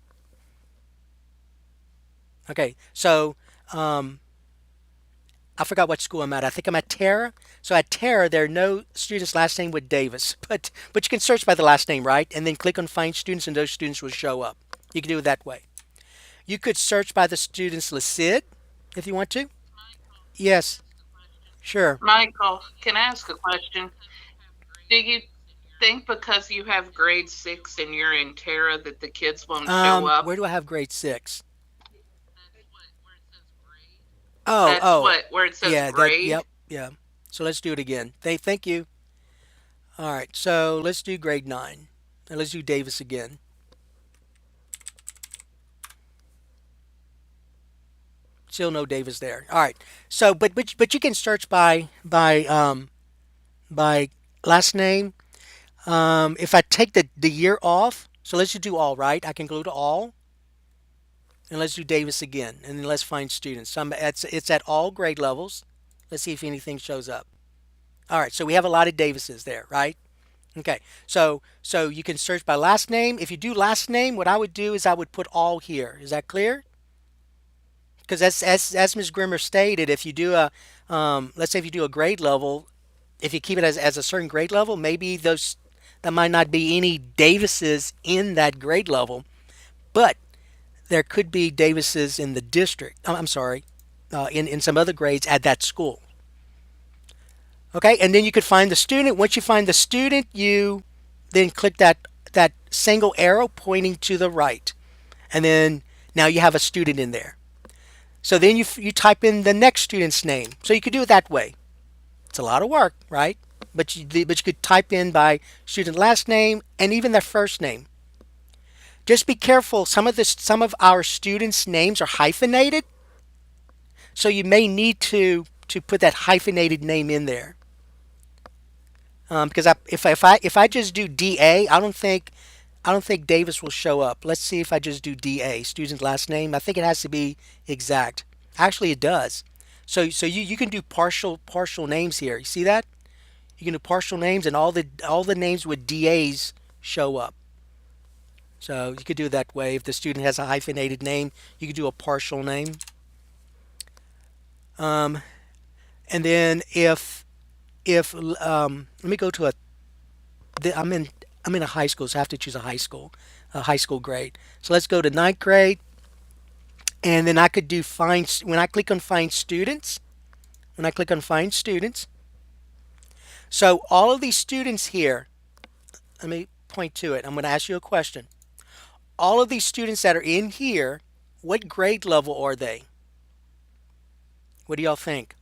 Okay, so um, I forgot what school I'm at. I think I'm at Terra. So at Terra, there are no students' last name with Davis, but you can search by the last name, right? And then click on Find Students, and those students will show up. You can do it that way. You could search by the student's LACID if you want to. Yes, sure. Michael, can I ask a question? Do you think because you have grade 6 and you're in Terra that the kids won't show Where up? do I have grade 6? Oh, That's oh, what where it says yeah, that, yep, grade. yeah. So let's do it again. Thank you. All right, so let's do grade 9. And let's do Davis again. Still no Davis there. All right. So, but you can search by last name. If I take the year off, so let's just do all, right? I can go to all, and let's do Davis again, and then let's find students. It's at all grade levels. Let's see if anything shows up. All right, so we have a lot of Davises there, right? Okay, so you can search by last name. If you do last name, what I would do is I would put all here. Is that clear? Because as Ms. Grimmer stated, if you do a let's say if you do a grade level, if you keep it as a certain grade level, maybe those there might not be any Davises in that grade level, but there could be Davises in the district. I'm sorry, in some other grades at that school. Okay, and then you could find the student. Once you find the student, you then click that single arrow pointing to the right, and then now you have a student in there. So then you type in the next student's name. So you could do it that way. It's a lot of work, right? But you could type in by student last name and even their first name. Just be careful. Some of our students' names are hyphenated, so you may need to put that hyphenated name in there. Because if I just do DA, I don't think Davis will show up. Let's see if I just do DA, student's last name. I think it has to be exact. Actually, it does. So you can do partial names here. You see that? You can do partial names, and all the names with DAs show up. So you could do it that way. If the student has a hyphenated name, you could do a partial name. Um, and then if let me go to I'm in a high school, so I have to choose a high school grade. So let's go to ninth grade, and then I could do find when I click on find students. When I click on find students, so all of these students here, let me point to it. I'm going to ask you a question. All of these students that are in here, what grade level are they? What do y'all think?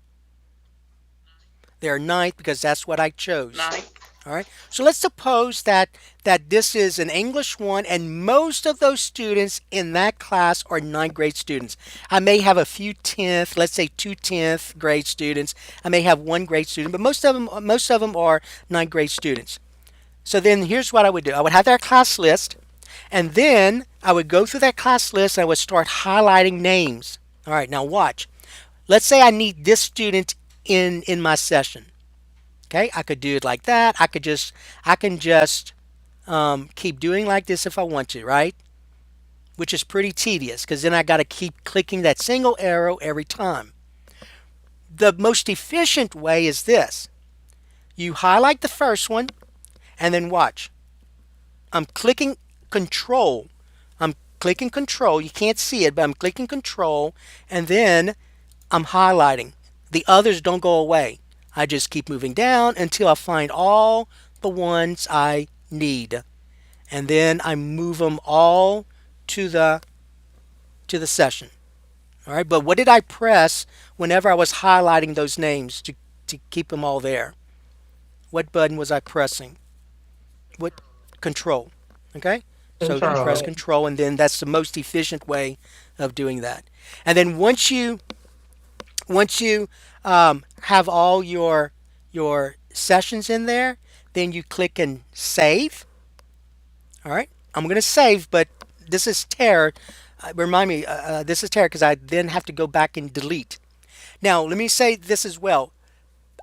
They're ninth because that's what I chose. Ninth. All right. So let's suppose that this is an English 1 and most of those students in that class are ninth grade students. I may have a few 10th, let's say two 10th grade students. I may have one grade student, but most of them are ninth grade students. So then here's what I would do. I would have their class list, and then I would go through that class list and I would start highlighting names. All right, now watch. Let's say I need this student in my session. Okay, I could do it like that. I can just keep doing like this if I want to, right? Which is pretty tedious because then I got to keep clicking that single arrow every time. The most efficient way is this. You highlight the first one and then watch. I'm clicking control. I'm clicking control. You can't see it, but I'm clicking control and then I'm highlighting. The others don't go away. I just keep moving down until I find all the ones I need. And then I move them all to the session. All right, but what did I press whenever I was highlighting those names to keep them all there? What button was I pressing? What control? Okay? So you press Control. control and then that's the most efficient way of doing that. And then once you have all your sessions in there, then you click and save. All right, I'm going to save, but this is terror. Remind me, this is terror because I then have to go back and delete. Now, let me say this as well.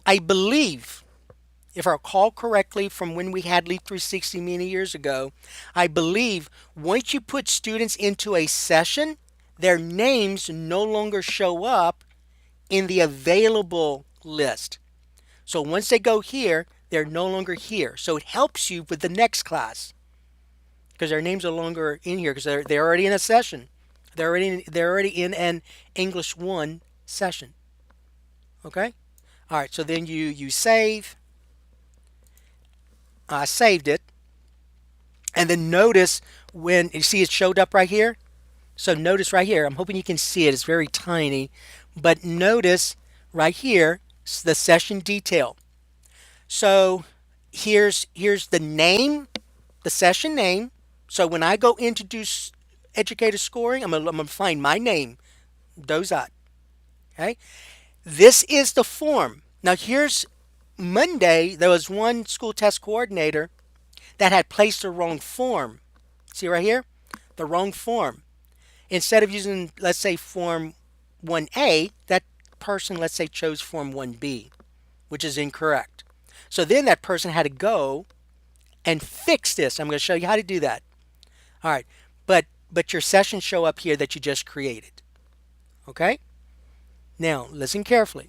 I believe, if I recall correctly from when we had Leap 360 many years ago, I believe once you put students into a session, their names no longer show up in the available list. So once they go here, they're no longer here. So it helps you with the next class because their names are no longer in here because they're already in a session. They're already in an English 1 session. Okay? All right, so then you save. I saved it. And then notice when you see it showed up right here. So notice right here, I'm hoping you can see it. It's very tiny. But notice right here, the session detail. So here's the name, the session name. So when I go in to do educator scoring, I'm gonna find my name, Dozat. Okay. This is the form. Now here's Monday. There was one school test coordinator that had placed the wrong form. See right here, the wrong form. Instead of using, let's say, form 1A, that person, let's say, chose form 1B, which is incorrect. So then that person had to go and fix this. I'm going to show you how to do that. All right, but your sessions show up here that you just created. Okay? Now, listen carefully.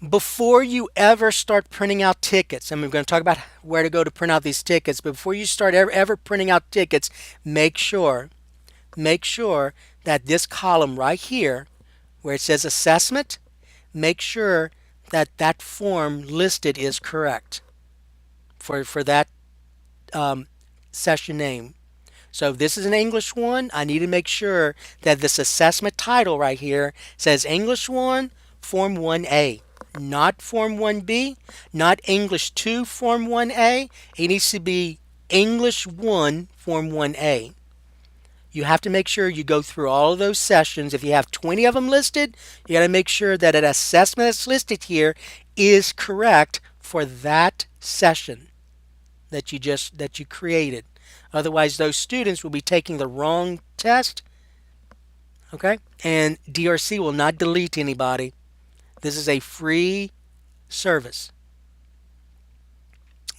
Before you ever start printing out tickets, and we're going to talk about where to go to print out these tickets, but before you start ever printing out tickets, make sure that this column right here, where it says assessment, make sure that that form listed is correct for that um, session name. So if this is an English one, I need to make sure that this assessment title right here says English 1, Form 1A, not Form 1B, not English 2, Form 1A. It needs to be English 1, Form 1A. You have to make sure you go through all of those sessions. If you have 20 of them listed, you got to make sure that an assessment that's listed here is correct for that session that you created. Otherwise, those students will be taking the wrong test, okay? And DRC will not delete anybody. This is a free service.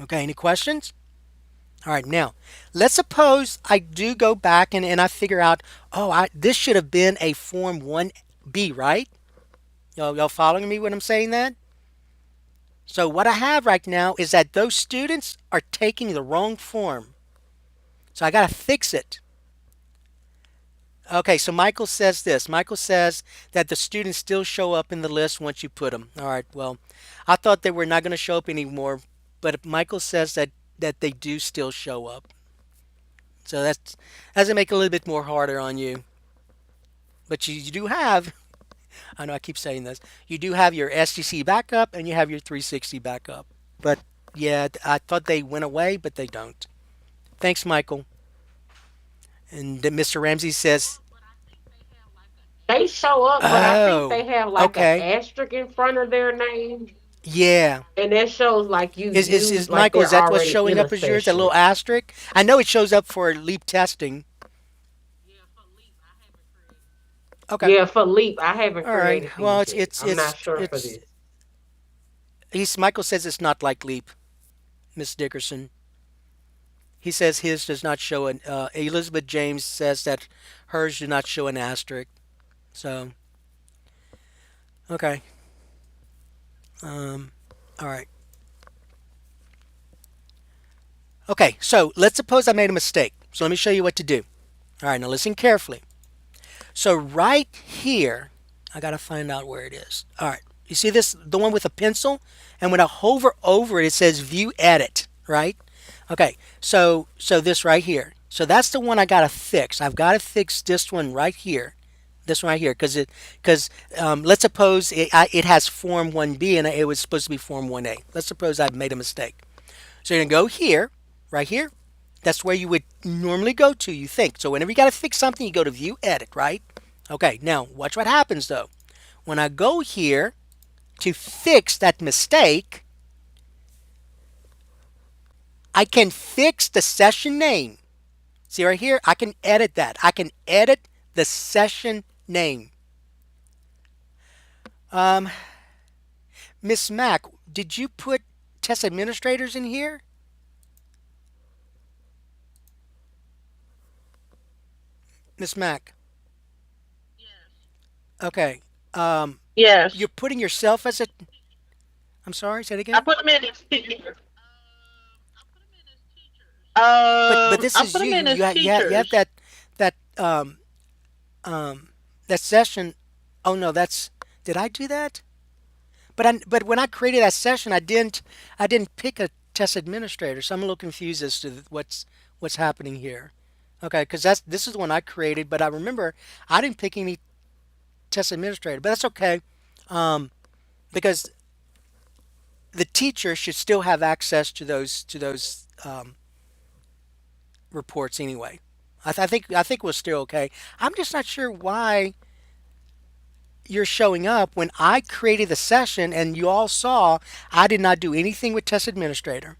Okay, any questions? All right, now, let's suppose I do go back and I figure out, oh, this should have been a Form 1B, right? Y'all following me when I'm saying that? So what I have right now is that those students are taking the wrong form. So I got to fix it. Okay, so Michael says this. Michael says that the students still show up in the list once you put them. All right, well, I thought they were not going to show up anymore, but Michael says that they do still show up. So that's going make it a little bit more harder on you. But you do have, I know I keep saying this, you do have your STC backup and you have your 360 backup. But yeah, I thought they went away, but they don't. Thanks, Michael. And Mr. Ramsey says, They show up, but I think oh, they have like an okay. asterisk in front of their name, Yeah. and that shows like you Is use like Michael, is they're that what's already showing in a up as yours? That little session. asterisk? I know it shows up for leap testing. Okay. Yeah, for Leap, I haven't All right. created Well, these yet. I'm not sure for this. Michael says it's not like leap, Miss Dickerson. He says his does not show an Elizabeth James says that hers do not show an asterisk. So, okay. Um all right. Okay, so let's suppose I made a mistake. So let me show you what to do. All right, now listen carefully. So right here, I gotta find out where it is. All right, you see this, the one with a pencil? And when I hover over it, it says View Edit, right? Okay, so this right here. So that's the one I gotta fix. I've gotta fix this one right here. This one right here, because let's suppose it has Form 1B and it was supposed to be Form 1A. Let's suppose I've made a mistake. So you're gonna go here, right here. That's where you would normally go to, you think. So whenever you got to fix something, you go to View Edit, right? Okay, now watch what happens though. When I go here to fix that mistake, I can fix the session name. See right here, I can edit that. I can edit the session name. Um, Miss Mac, did you put test administrators in here? Miss Mac. Okay. Um, Yes. you're putting yourself as a. I'm sorry. Say it I again. put them in as teachers. But this I is put you. them in as You have teachers. that um that session. Oh no, that's did I do that? But when I created that session, I didn't pick a test administrator. So I'm a little confused as to what's happening here. Okay, because this is the one I created, but I remember I didn't pick any test administrator. But that's okay, um, because the teacher should still have access to those reports anyway. I think we're still okay. I'm just not sure why you're showing up when I created the session and you all saw I did not do anything with test administrator.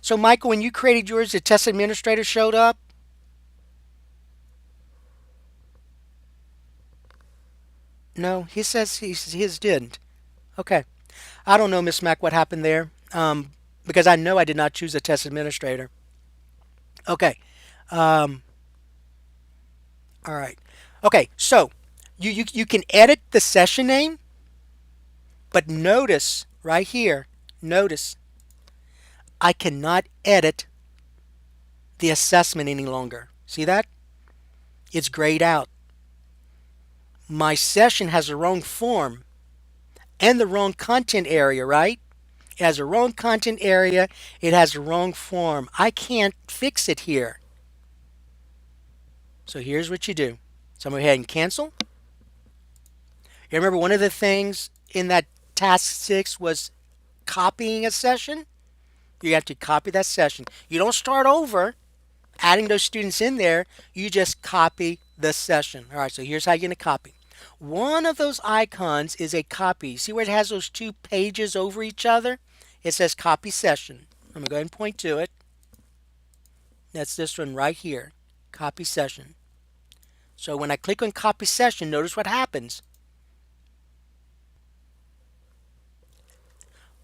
So Michael, when you created yours, the test administrator showed up. No, he says his didn't. Okay, I don't know, Miss Mac, what happened there. Because I know I did not choose a test administrator. Okay. Um, all right. Okay, so you can edit the session name, but notice right here, notice I cannot edit the assessment any longer. See that? It's grayed out. My session has the wrong form. and the wrong content area, right? It has a wrong content area. It has the wrong form. I can't fix it here. So here's what you do. So I'm going to go ahead and cancel. You remember one of the things in that task 6 was copying a session? You have to copy that session. You don't start over adding those students in there. You just copy the session. All right, so here's how you're going to copy. One of those icons is a copy. See where it has those two pages over each other? It says copy session. I'm going to go ahead and point to it. That's this one right here, copy session. So when I click on copy session, notice what happens.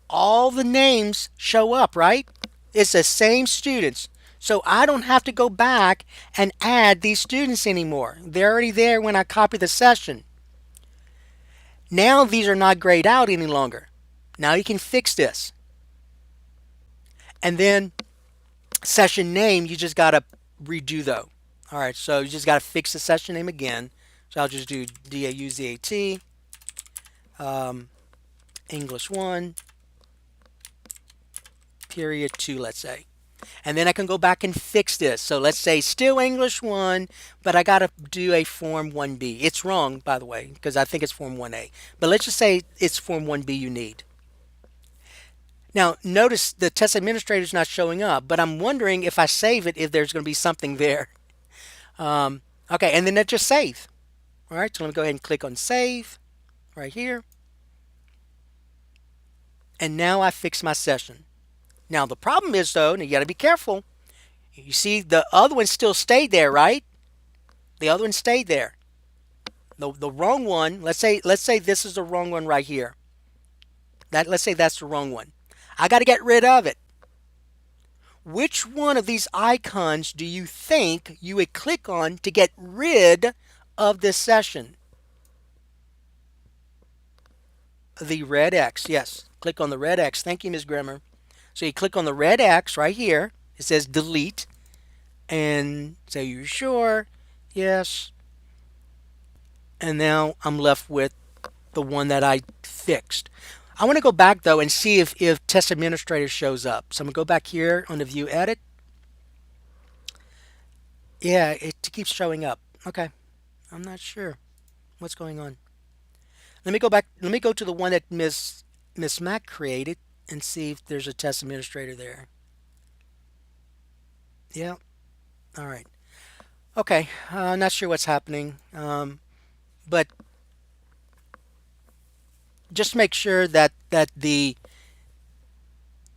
All the names show up, right? It's the same students. So I don't have to go back and add these students anymore. They're already there when I copy the session. Now these are not grayed out any longer. Now you can fix this. And then session name, you just got to redo though. All right, so you just got to fix the session name again. So I'll just do DAUZAT, English 1, period 2, let's say. And then I can go back and fix this. So let's say still English 1, but I got to do a Form 1B. It's wrong, by the way, because I think it's Form 1A. But let's just say it's Form 1B you need. Now, notice the test administrator is not showing up, but I'm wondering if I save it, if there's going to be something there. Okay, and then just save. All right, so let me go ahead and click on Save right here. And now I fix my session. Now, the problem is, though, and you got to be careful. You see, the other one still stayed there, right? The other one stayed there. The wrong one, let's say this is the wrong one right here. Let's say that's the wrong one. I got to get rid of it. Which one of these icons do you think you would click on to get rid of this session? The red X, yes. Click on the red X. Thank you, Ms. Grimmer. So you click on the red X right here. It says delete. And say you're sure. Yes. And now I'm left with the one that I fixed. I want to go back though and see if test administrator shows up. So I'm going to go back here on the view edit. Yeah, it keeps showing up. Okay. I'm not sure what's going on. Let me go back. Let me go to the one that Miss Mack created and see if there's a test administrator there. Yeah. All right. Okay. Not sure what's happening. But just make sure that the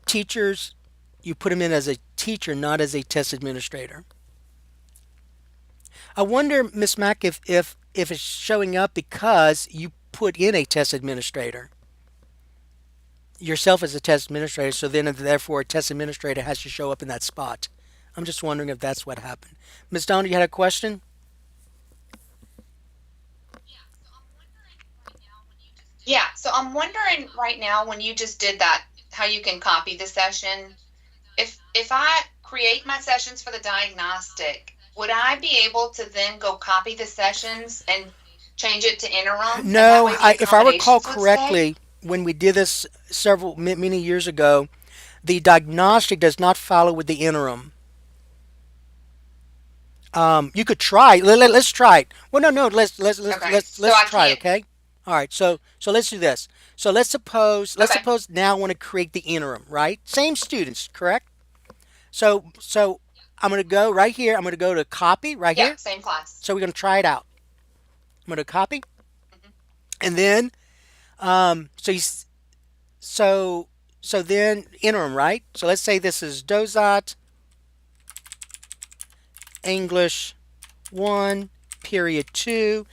teachers, you put them in as a teacher, not as a test administrator. I wonder, Miss Mack, if it's showing up because you put in a test administrator yourself as a test administrator, so then therefore a test administrator has to show up in that spot. I'm just wondering if that's what happened. Ms. Donna, you had a question? Yeah, so I'm wondering right now when you just did that, how you can copy the session. If I create my sessions for the diagnostic, would I be able to then go copy the sessions and change it to interim? No, if I recall correctly, when we did this many years ago, the diagnostic does not follow with the interim. You could try. Let's try it. Well, no. Let's try it. Okay. All right. So let's do this. So let's suppose now I want to create the interim. Right. Same students. Correct. So I'm going to go right here. I'm going to go to copy right here. Yeah. Same class. So we're going to try it out. I'm going to copy, and then so then interim, right? So let's say this is Dozat English 1 period 2,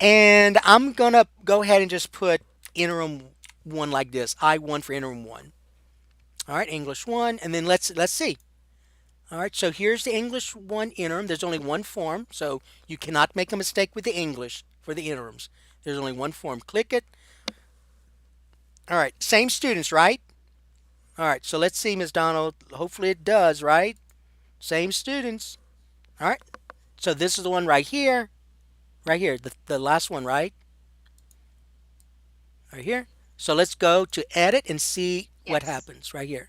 and I'm gonna go ahead and just put interim 1 like this, I1 for interim 1. All right, English 1, and then let's see. All right, so here's the English 1 interim. There's only one form, so you cannot make a mistake with the English for the interims. There's only one form. Click it. All right, same students, right? All right, so let's see, Ms. Donald. Hopefully it does, right? Same students. All right, so this is the one right here, the last one, right? Right here. So let's go to edit and see what Yes. happens right here.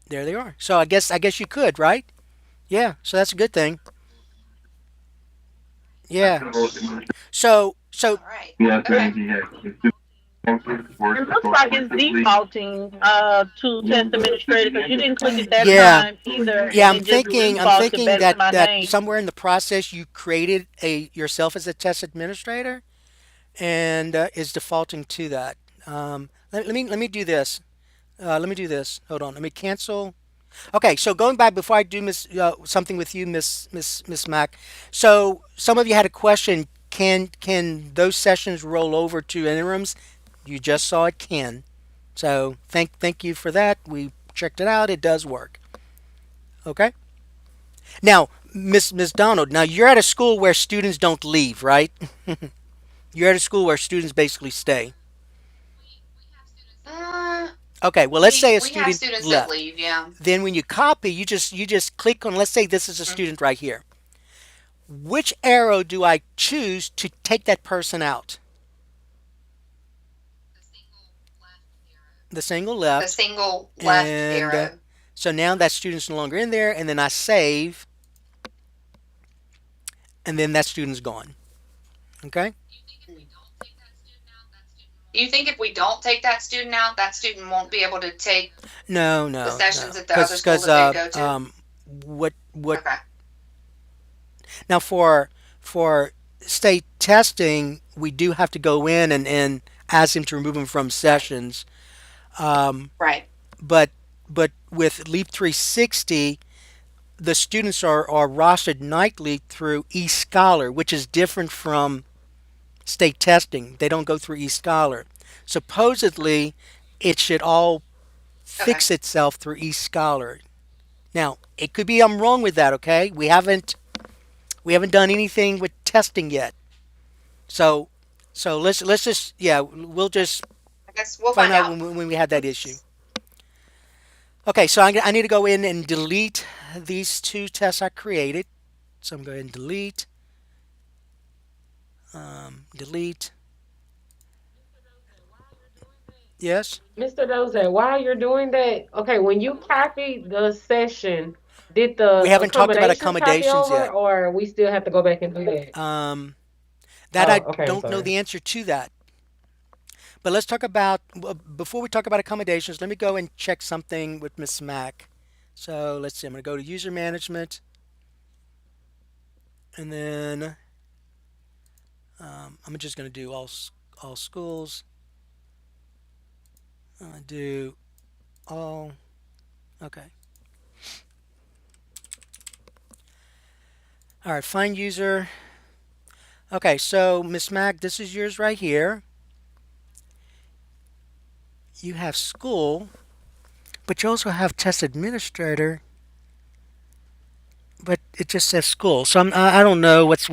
There they are. So I guess you could, right? Yeah. So that's a good thing. Yeah. So All right. Okay. It looks like it's defaulting to test administrator because you didn't click it that yeah. time either, Yeah, and I'm it just thinking I'm defaulted thinking back to that my that name. somewhere in the process you created a yourself as a test administrator and is defaulting to that. Let me do this. Let me do this. Hold on. Let me cancel. Okay, so going back before I do something with you, Miss Mac. So some of you had a question. Can those sessions roll over to interims? You just saw it can. So thank you for that. We checked it out. It does work. Okay. Now, Miss Donald. Now you're at a school where students don't leave, right? You're at a school where students basically stay. Uh, Okay. Well, let's say a we have student students that left. leave. Yeah. Then when you copy, you just click on. Let's say this is a Mhm. student right here. Which arrow do I choose to take that person out? The single The left, single left and arrow. so now that student's no longer in there, and then I save, and then that student's gone. Okay? Mm. Do you think if we don't take that student out, that student won't be able to take No, the no, sessions no, at the other because school because that they go to? what Okay. now for state testing, we do have to go in and ask him to remove him from Right. sessions. Um, Right. but with Leap 360, the students are rostered nightly through eScholar, which is different from state testing. They don't go through eScholar. Supposedly, it should all Okay. fix itself through eScholar. Now, it could be I'm wrong with that. Okay, we haven't done anything with testing yet. So let's just yeah we'll just I guess we'll find find out out. when we have that issue. Okay, so I need to go in and delete these two tests I created. So I'm going to delete, delete. Yes, Mr. Doze, while you're doing that, okay, when you copy the session, did we the haven't talked about accommodations copy accommodations over, yet. or we still have to go back and do that? That Oh, I okay, I'm don't know sorry. the answer to that. But let's talk about before we talk about accommodations. Let me go and check something with Miss Mac. So let's see. I'm going to go to user management, and then I'm just going to do all schools. I'm going to do all. Okay. All right. Find user. Okay. So Miss Mac, this is yours right here. You have school, but you also have test administrator. But it just says school. So I don't know what's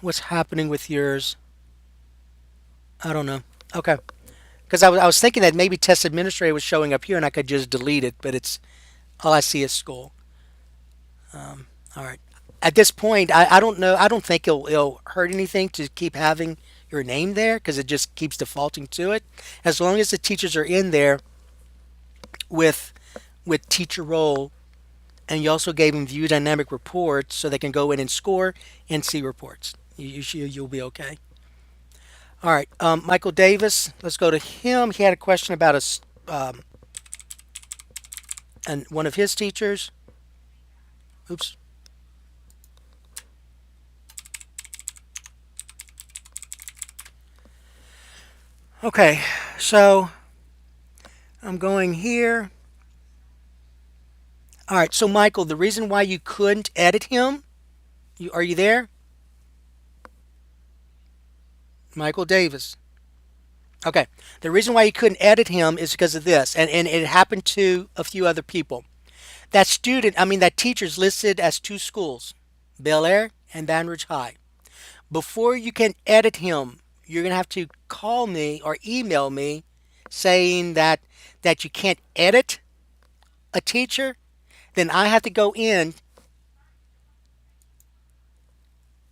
what's happening with yours. I don't know. Okay. Because I was thinking that maybe test administrator was showing up here and I could just delete it, but it's all I see is school. All right. At this point, I don't know. I don't think it'll hurt anything to keep having your name there because it just keeps defaulting to it. As long as the teachers are in there with teacher role, and you also gave them view dynamic reports so they can go in and score and see reports. You'll be okay. All right, Michael Davis. Let's go to him. He had a question about and one of his teachers. Oops. Okay, so I'm going here. All right, so Michael, the reason why you couldn't edit him, are you there? Michael Davis. Okay, the reason why you couldn't edit him is because of this, and it happened to a few other people. That teacher's listed as two schools, Bel Air and Baton Rouge High. Before you can edit him, you're gonna have to call me or email me saying that you can't edit a teacher. Then I have to go in.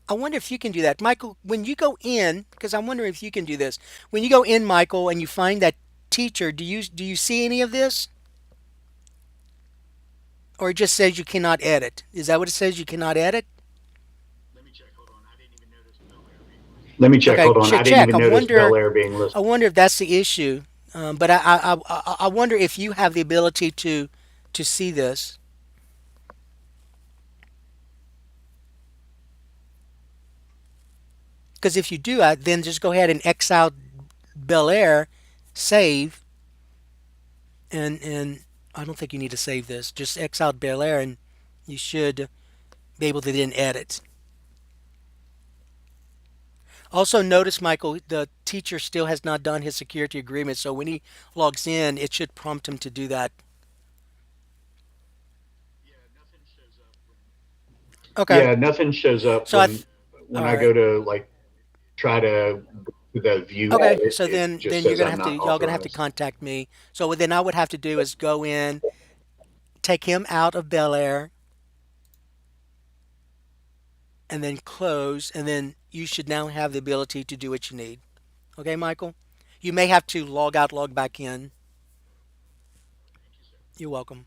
I wonder if you can do that, Michael. When you go in, because I'm wondering if you can do this. When you go in, Michael, and you find that teacher, do you see any of this, or it just says you cannot edit? Is that what it says? You cannot edit? Let me check. Okay, Hold on. I didn't check. even notice Bel Air being I listed. wonder if that's the issue. But I wonder if you have the ability to see this. Because if you do, then just go ahead and X out Bel Air, save, and I don't think you need to save this. Just X out Bel Air, and you should be able to then edit. Also, notice, Michael, the teacher still has not done his security agreement, so when he logs in, it should prompt him to do that. Okay, Yeah, nothing shows up so when all I right. go to like try to do the view Okay, edit. so It then just you're says gonna I'm have to not y'all gonna have to authorized. contact me. So what then I would have to do is go in, take him out of Bel Air, and then close, and then you should now have the ability to do what you need. Okay, Michael? You may have to log out, log back in. You're welcome.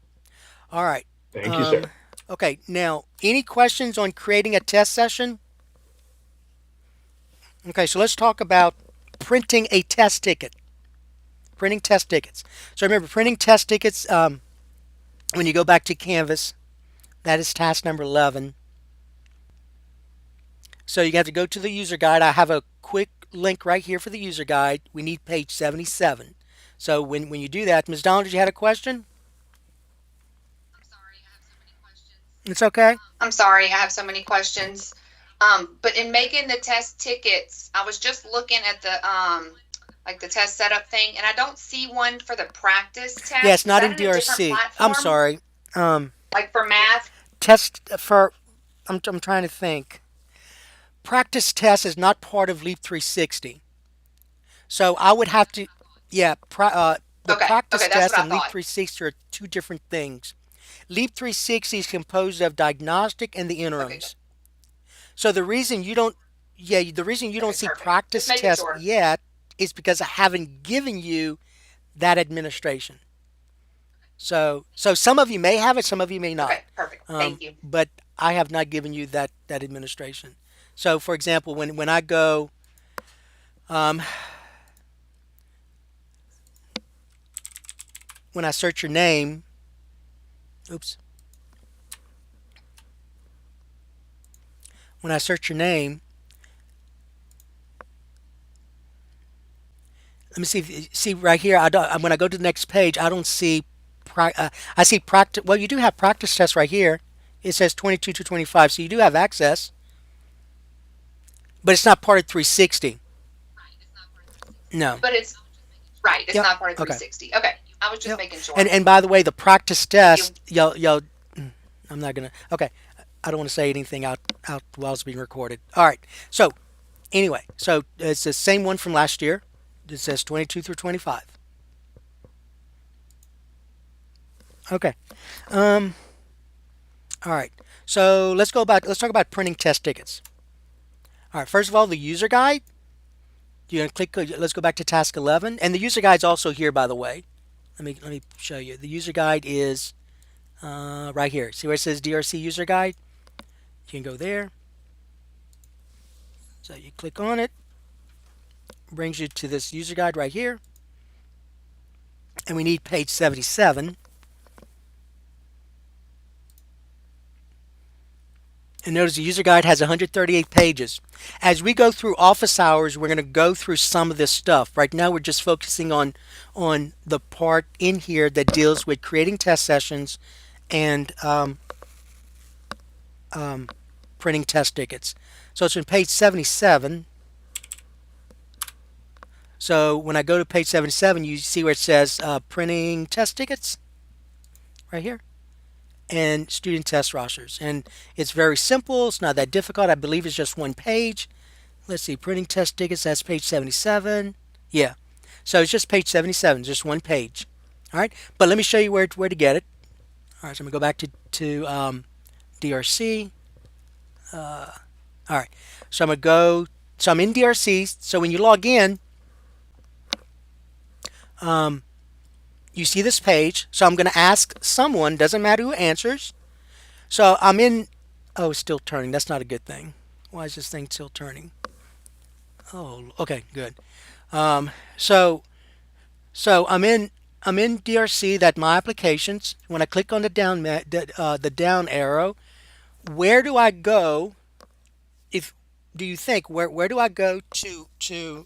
All right. Thank you, Um, sir. okay, now, any questions on creating a test session? Okay, so let's talk about printing a test ticket. Printing test tickets. So remember, printing test tickets, when you go back to Canvas, that is task number 11. So you have to go to the user guide. I have a quick link right here for the user guide. We need page 77. So when you do that, Ms. Donald, did you had a question? It's okay. I'm sorry, I have so many questions. But in making the test tickets, I was just looking at the like the test setup thing, and I don't see one for the practice Yeah, it's test. Is not that in in a different DRC. I'm platform? sorry. Um, Like for math? test for I'm trying to think. Practice test is not part of Leap 360. So I would have to, yeah, the Okay, practice okay, that's test what I and Leap thought. 360 are two different things. Leap 360 is composed of diagnostic and the Okay, interims. So the reason you don't okay, see perfect. Just practice making test sure. yet is because I haven't given you that administration. So some of you may have it, some of you may not. Okay, perfect. Thank you. But I have not given you that administration. So for example, when I go, um, when I search your name, oops, when I search your name, let me see right here. I don't, when I go to the next page, I don't see. I see practice. Well, you do have practice tests right here. It says 22 to 25, so you do have access, but it's not part of 360. No. But it's right, it's Yep. not part of Okay. 360. Okay, I was just Yep. making And sure. and by the way, the practice Thank you. test, I'm not gonna. Okay. I don't want to say anything out while it's being recorded. All right. So anyway, so it's the same one from last year. It says 22 through 25. Okay. Um. All right. So let's go back. Let's talk about printing test tickets. All right. First of all, the user guide. You're gonna click. Let's go back to task 11, and the user guide's also here, by the way. Let me show you. The user guide is right here. See where it says DRC user guide? You can go there. So you click on it, brings you to this user guide right here, and we need page 77. And notice the user guide has 138 pages. As we go through office hours, we're going to go through some of this stuff. Right now, we're just focusing on the part in here that deals with creating test sessions and printing test tickets. So it's on page 77. So when I go to page 77, you see where it says printing test tickets right here and student test rosters. And it's very simple. It's not that difficult. I believe it's just one page. Let's see, printing test tickets, that's page 77. Yeah. So it's just page 77, just one page. All right. But let me show you where to get it. All right. So I'm going to go back to DRC. All right. So I'm going to go, so I'm in DRC. So when you log in, you see this page. So I'm going to ask someone, doesn't matter who answers. So I'm in, oh, it's still turning. That's not a good thing. Why is this thing still turning? Oh, okay, good. Um, so so I'm in DRC. That my applications. When I click on the down arrow, where do I go? If do you think where do I go to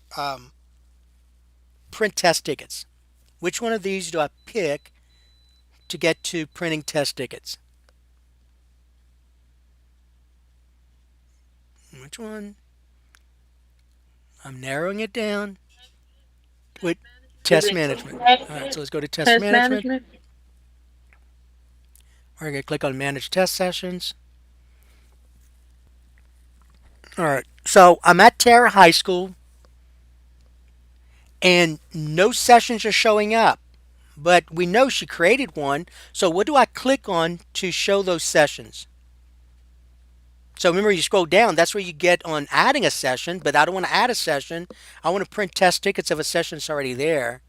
print test tickets? Which one of these do I pick to get to printing test tickets? Which one? I'm narrowing it down with Is test it management. test All right, so let's go to test test management. management? We're going to click on manage test sessions. All right, so I'm at Terra High School and no sessions are showing up. But we know she created one. So what do I click on to show those sessions? So remember, you scroll down, that's where you get on adding a session, but I don't want to add a session. I want to print test tickets of a session that's already there.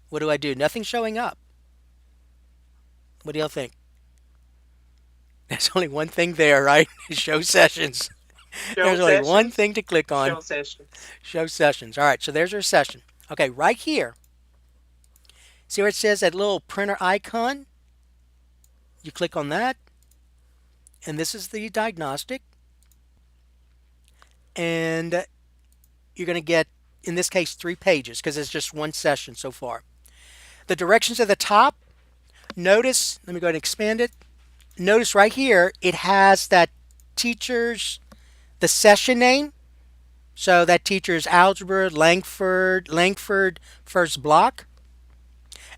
What do I do? Nothing's showing up. What do y'all think? There's only one thing there, right? Show sessions. Show There's only one sessions. thing to click on. Show sessions. Show sessions. All right, so there's our session. Okay, right here. See where it says that little printer icon? You click on that, and this is the diagnostic. And you're going to get, in this case, 3 pages because it's just one session so far. The directions at the top, notice, let me go ahead and expand it. Notice right here, it has that teacher's, the session name. So that teacher's algebra, Langford first block.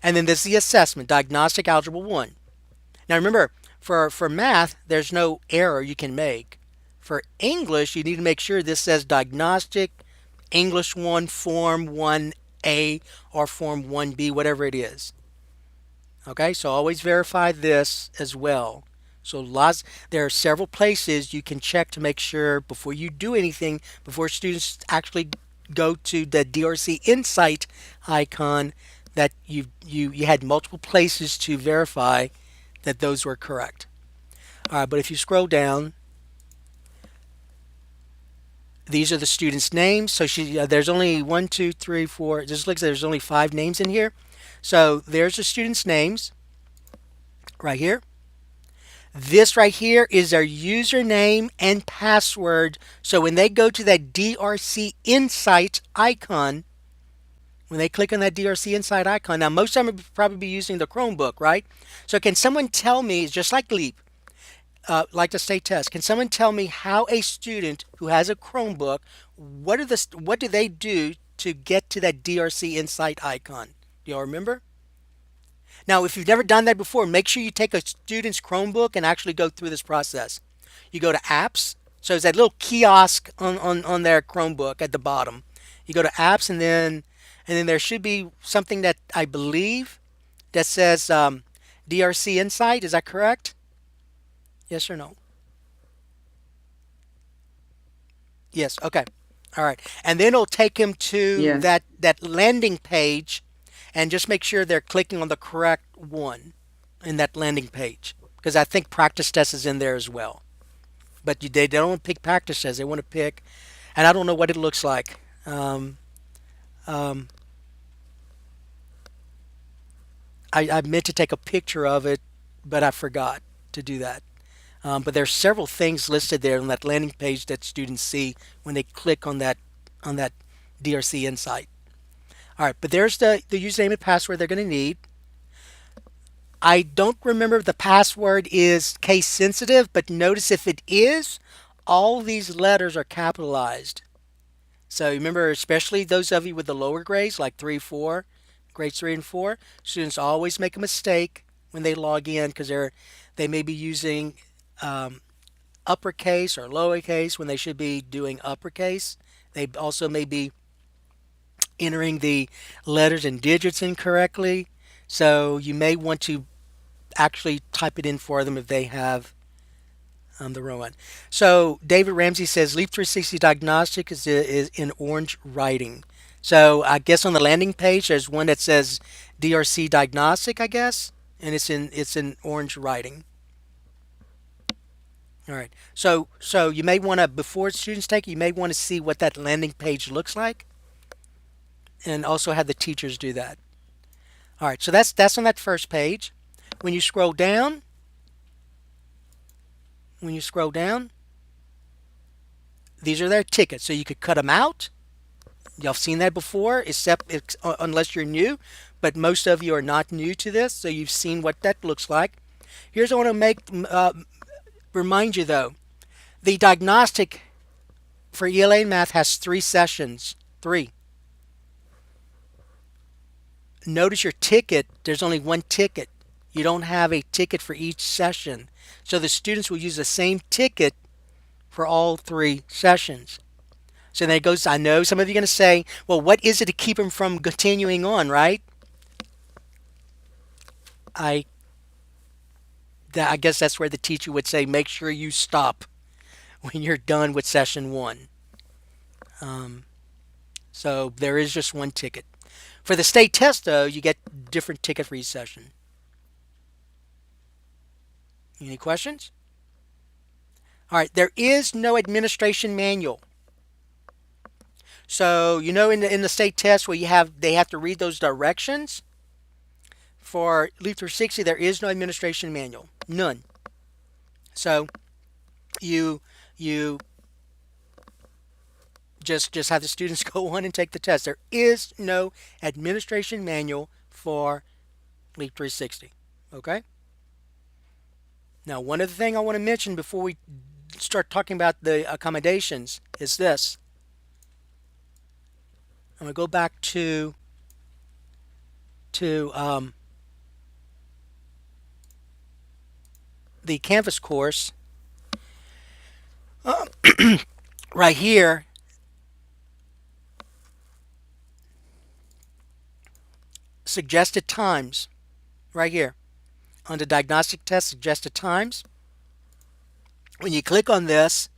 And then there's the assessment, diagnostic algebra 1. Now remember, for math, there's no error you can make. For English, you need to make sure this says diagnostic English 1, Form 1A, or Form 1B, whatever it is. Okay, so always verify this as well. So there are several places you can check to make sure before you do anything, before students actually go to the DRC Insight icon, that you had multiple places to verify that those were correct. All right, but if you scroll down, these are the students' names. So there's only 1, 2, 3, 4. It just looks like there's only 5 names in here. So there's the students' names right here. This right here is their username and password. So when they go to that DRC Insight icon, when they click on that DRC Insight icon, now most of them will probably be using the Chromebook, right? So can someone tell me, just like Leap, like the state test, can someone tell me how a student who has a Chromebook, what do they do to get to that DRC Insight icon? Do y'all remember? Now, if you've never done that before, make sure you take a student's Chromebook and actually go through this process. You go to apps. So it's that little kiosk on their Chromebook at the bottom. You go to apps and then there should be something that I believe that says DRC Insight. Is that correct? Yes or no? Yes. Okay. All right. And then it'll take him to Yes. that landing page, and just make sure they're clicking on the correct one in that landing page, because I think practice test is in there as well. But they don't pick practice test. They want to pick, and I don't know what it looks like. Um, I meant to take a picture of it, but I forgot to do that. But there's several things listed there on that landing page that students see when they click on that DRC Insight. All right, but there's the username and password they're going to need. I don't remember if the password is case sensitive, but notice if it is, all these letters are capitalized. So remember, especially those of you with the lower grades, like 3, 4, grades 3 and 4, students always make a mistake when they log in because they may be using um, uppercase or lowercase when they should be doing uppercase. They also may be entering the letters and digits incorrectly. So you may want to actually type it in for them if they have The wrong one. So David Ramsey says Leap 360 Diagnostic is in orange writing. So I guess on the landing page there's one that says DRC Diagnostic, I guess, and it's in orange writing. All right. So you may want to, before students take it, you may want to see what that landing page looks like, and also have the teachers do that. All right. So that's on that first page. When you scroll down, when you scroll down, these are their tickets. So you could cut them out. Y'all seen that before, except unless you're new, but most of you are not new to this, so you've seen what that looks like. Here's what I want to remind you though: the diagnostic for ELA and math has 3 sessions. Three. Notice your ticket. There's only one ticket. You don't have a ticket for each session, so the students will use the same ticket for all 3 sessions. So then it goes, I know some of you are going to say, well, what is it to keep them from continuing on, right? I I guess that's where the teacher would say, make sure you stop when you're done with session 1. Um, so there is just one ticket. For the state test, though, you get different ticket for each session. Any questions? All right, there is no administration manual. So in the state test where they have to read those directions. For Leap 360, there is no administration manual, none. So you you just have the students go on and take the test. There is no administration manual for Leap 360. Okay. Now, one other thing I want to mention before we start talking about the accommodations is this. I'm going to go back to the Canvas course. Right here, suggested times. Right here, under diagnostic test, suggested times. When you click on this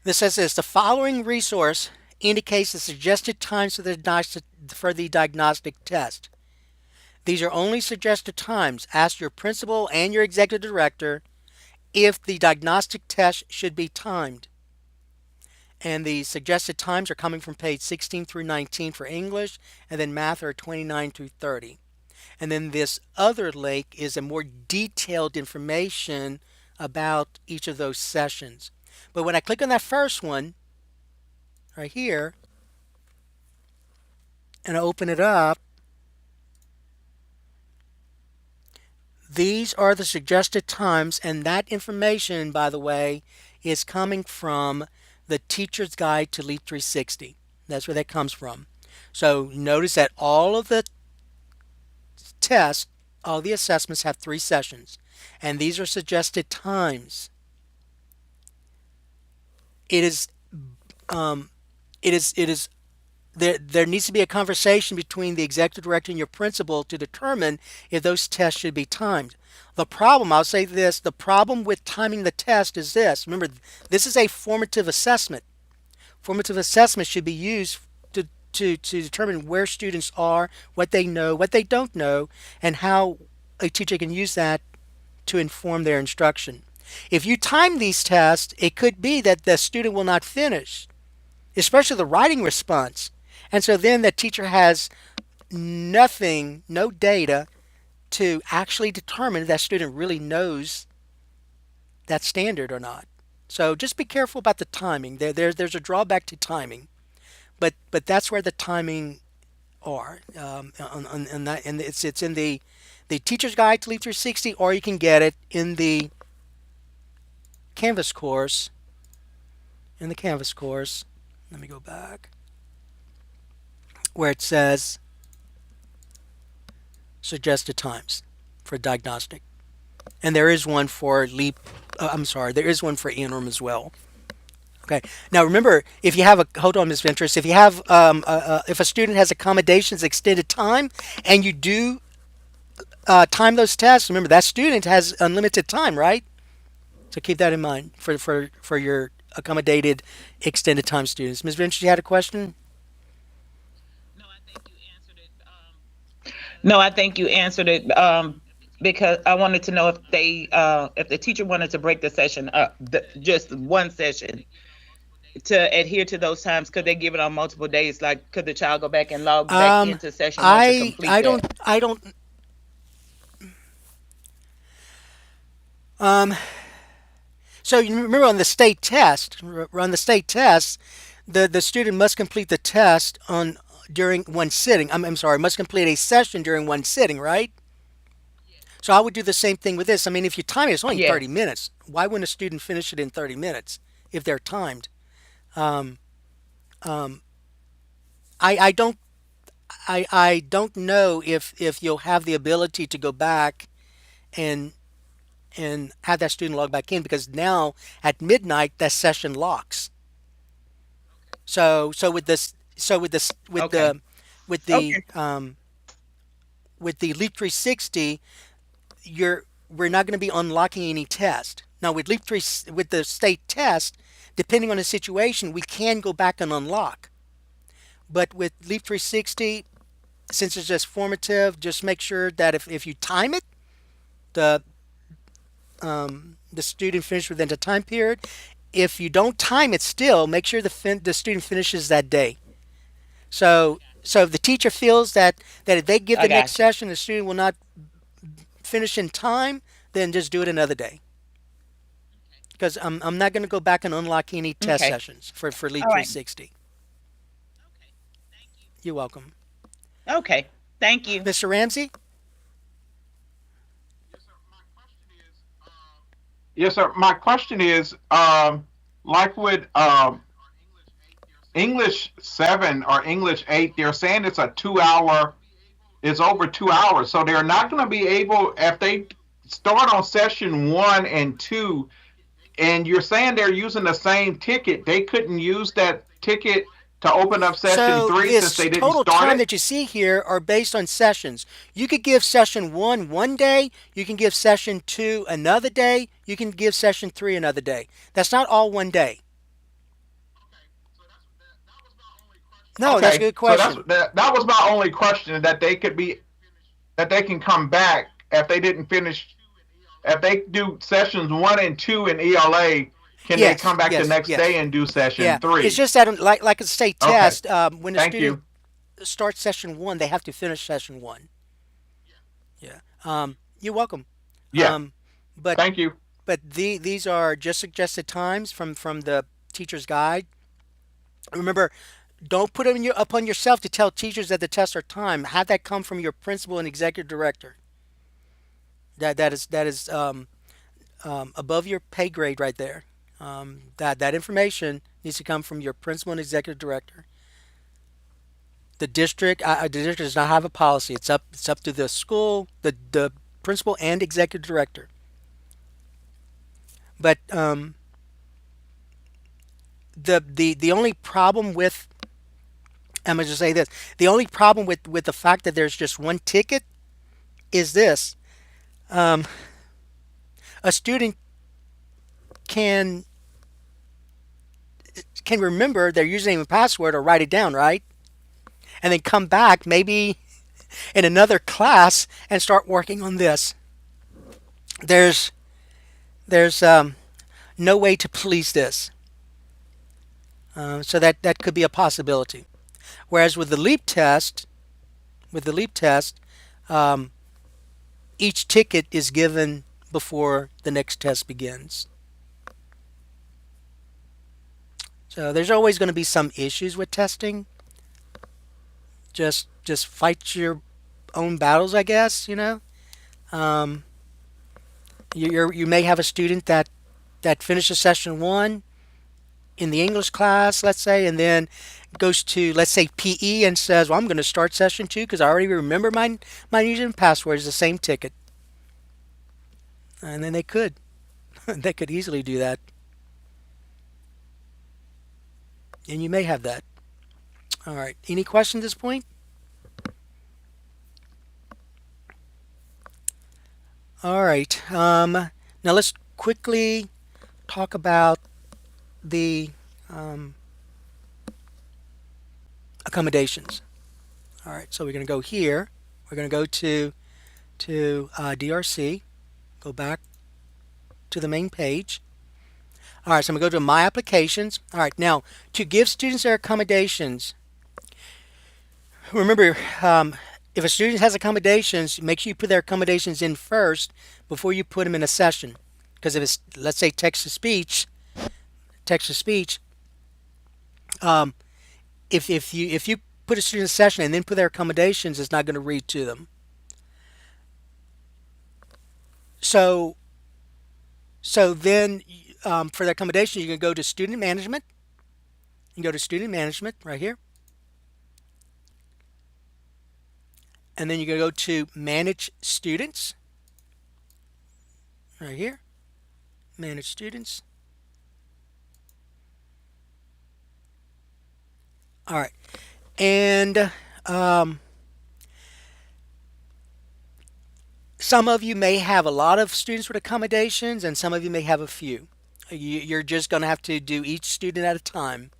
says this: the following resource indicates the suggested times for the diagnostic test. These are only suggested times. Ask your principal and your executive director if the diagnostic test should be timed. And the suggested times are coming from page 16 through 19 for English, and then math are 29 through 30. And then this other link is a more detailed information about each of those sessions. But when I click on that first one, right here, and I open it up, these are the suggested times, and that information, by the way, is coming from the Teacher's Guide to Leap 360. That's where that comes from. So notice that all of the tests, all the assessments have 3 sessions, and these are suggested times. It is, there needs to be a conversation between the executive director and your principal to determine if those tests should be timed. The problem, I'll say this, the problem with timing the test is this. Remember, this is a formative assessment. Formative assessment should be used to determine where students are, what they know, what they don't know, and how a teacher can use that to inform their instruction. If you time these tests, it could be that the student will not finish, especially the writing response. And so then the teacher has nothing, no data to actually determine if that student really knows that standard or not. So just be careful about the timing. There's a drawback to timing, but that's where the timing are. And it's in the Teacher's Guide to Leap 360, or you can get it in the Canvas course. In the Canvas course, let me go back, where it says suggested times for diagnostic. And there is one for leap, there is one for interim as well. Okay. Now remember, if you have hold on, Ms. Ventris, if you have, if a student has accommodations extended time, and you do time those tests. Remember, that student has unlimited time, right? So keep that in mind for your accommodated extended time students. Ms. Venture, you had a question? No, I think you answered it. Because I wanted to know if the teacher wanted to break the session up, just one session, to adhere to those times, could they give it on multiple days? Like, could the child go back and log back Um, into session one to I complete I that? don't I don't um. So you remember on the state test, on the state test, the student must complete the test on during one sitting. I'm sorry, must complete a session during one sitting, right? So I would do the same thing with this. I mean, if you time it, it's only 30 Yes. minutes. Why wouldn't a student finish it in 30 minutes if they're timed? Um, um, I don't I don't know if you'll have the ability to go back and have that student log back in because now at midnight that session locks. With Okay. with the Okay. um, with the Leap 360, you're we're not going to be unlocking any test. Now with Leap 3 with the state test, depending on the situation, we can go back and unlock. But with Leap 360, since it's just formative, just make sure that if you time it, the the student finishes within the time period. If you don't time it, still make sure the student finishes that day. So if the teacher feels that if they give I the next got you. session, the student will not finish in time, then just do it another day. Because I'm not going to go back and unlock any test Okay. sessions for Leap All right. 360. You're welcome. Okay. Thank you. Mr. Ramsey? Yes, sir. My question is, like with English 7 or English 8, they're saying it's a 2 hour, it's over 2 hours. So they're not going to be able, if they start on session 1 and 2, and you're saying they're using the same ticket, they couldn't use that ticket to open up session So 3 since this they didn't total start time it? that you see here are based on sessions. You could give session one day, you can give session two another day, you can give session three another day. That's not all one day. No, that's a Okay, good so that's question. that was my only question, that they could be, that they can come back if they didn't finish, if they do sessions 1 and 2 in ELA, can they Yes, come back the yes, next yes. day and do Yeah, session it's 3? just that like a state Okay, test, when a thank student you. starts session one, they have to finish session one. Yeah. You're welcome. Yeah, Um, but thank you. these are just suggested times from the teacher's guide. Remember, don't put it upon yourself to tell teachers that the tests are timed. Have that come from your principal and executive director. That is above your pay grade right there. That information needs to come from your principal and executive director. The district does not have a policy. It's up to the school, the principal and executive director. But the only problem with I'm gonna just say this: the only problem with the fact that there's just one ticket is this: um, a student can remember their username and password or write it down, right? And then come back maybe in another class and start working on this. There's there's no way to police this, so that could be a possibility. Whereas with the leap test, um, each ticket is given before the next test begins. So there's always going to be some issues with testing. Just fight your own battles, I guess. Um, you may have a student that finishes session one in the English class, let's say, and then goes to, let's say, PE and says, "Well, I'm going to start session two because I already remember my username and password is the same ticket," and then they could they could easily do that, and you may have that. All right. Any questions at this point? All right. Now let's quickly talk about the um, accommodations. All right. So we're going to go here. We're going to go to DRC. Go back to the main page. All right. So I'm going to go to My Applications. All right. Now to give students their accommodations, remember, if a student has accommodations, make sure you put their accommodations in first before you put them in a session. Because if it's, let's say, text to speech, um, if you put a student in a session and then put their accommodations, it's not going to read to them. So then for the accommodations, you can go to student management. You can go to student management right here, and then you can go to manage students right here. Manage students. All right, and some of you may have a lot of students with accommodations, and some of you may have a few. You're just going to have to do each student at a time.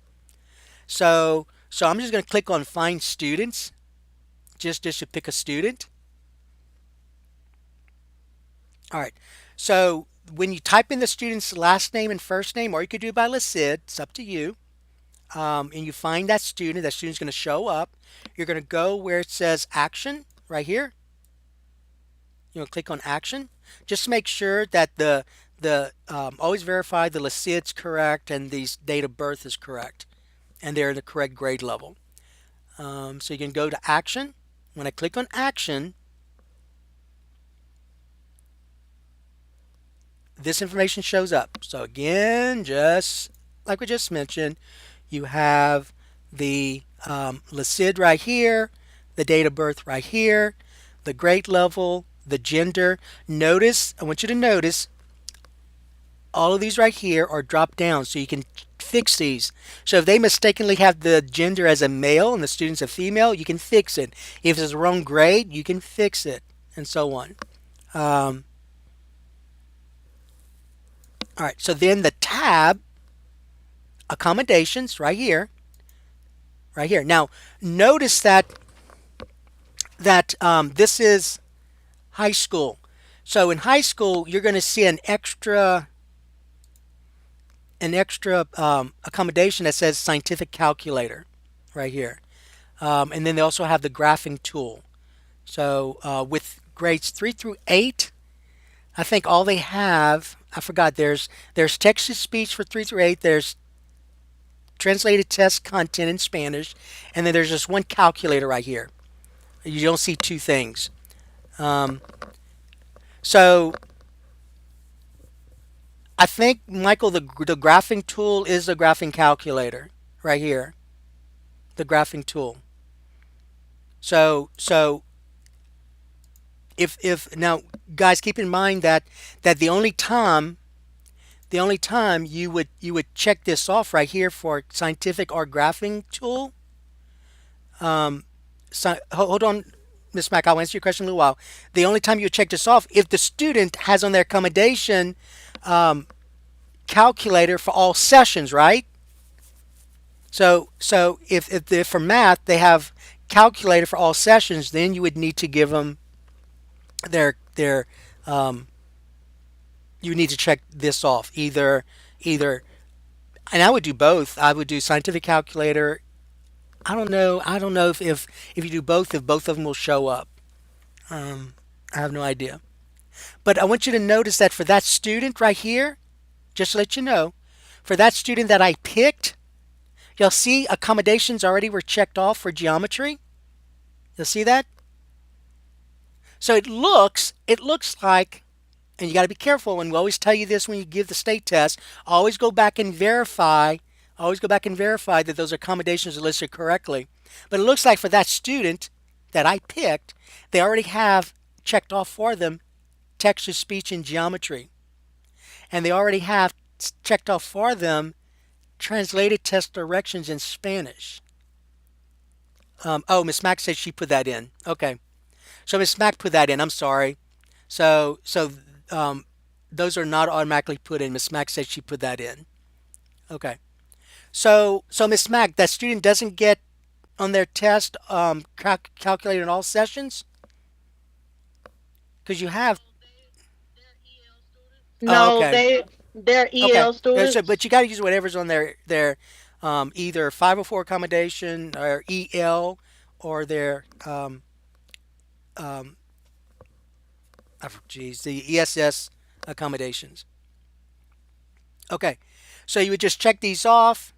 So I'm just going to click on Find Students, just to pick a student. All right. So when you type in the student's last name and first name, or you could do it by LeCid, it's up to you. And you find that student's going to show up. You're going to go where it says Action right here. You're going to click on Action. Just make sure that the always verify the LeCid's correct and the date of birth is correct, and they're in the correct grade level. So you can go to Action. When I click on Action, this information shows up. So again, just like we just mentioned, you have the LeCid right here, the date of birth right here, the grade level, the gender. Notice, I want you to notice, all of these right here are dropped down so you can fix these. So if they mistakenly have the gender as a male and the student's a female, you can fix it. If it's the wrong grade, you can fix it, and so on. All right, so then the tab, accommodations, right here, right here. Now, notice that this is high school. So in high school, you're going to see an extra accommodation that says scientific calculator right here. And then they also have the graphing tool. So with grades 3 through 8, I think all they have, I forgot, there's text to speech for 3 through 8, there's translated test content in Spanish, and then there's just one calculator right here. You don't see two things. So I think, Michael, the graphing tool is the graphing calculator right here. The graphing tool. So if now, guys, keep in mind that the only time you would check this off right here for scientific or graphing tool. Hold on, Miss Mack, I'll answer your question in a little while. The only time you check this off if the student has on their accommodation calculator for all sessions, right? So if for math they have calculator for all sessions, then you would need to give them their you need to check this off either, and I would do both. I would do scientific calculator. I don't know if you do both, if both of them will show up. I have no idea. But I want you to notice that for that student right here, just to let you know, for that student that I picked, you'll see accommodations already were checked off for geometry. You'll see that? So it looks like, and you got to be careful, and we always tell you this when you give the state test, always go back and verify, that those accommodations are listed correctly. But it looks like for that student that I picked, they already have checked off for them text to speech and geometry. And they already have checked off for them translated test directions in Spanish. Oh, Miss Mack said she put that in. Okay. So Miss Mack put that in. I'm sorry. So um, those are not automatically put in. Miss Mack said she put that in. Okay. So Miss Mack, that student doesn't get on their test calculated in all sessions because you have. Oh, No, okay. they're Okay. EL So, students. but you got to use whatever's on their either 504 accommodation or EL or their um, geez, the ESS accommodations. Okay. So you would just check these off,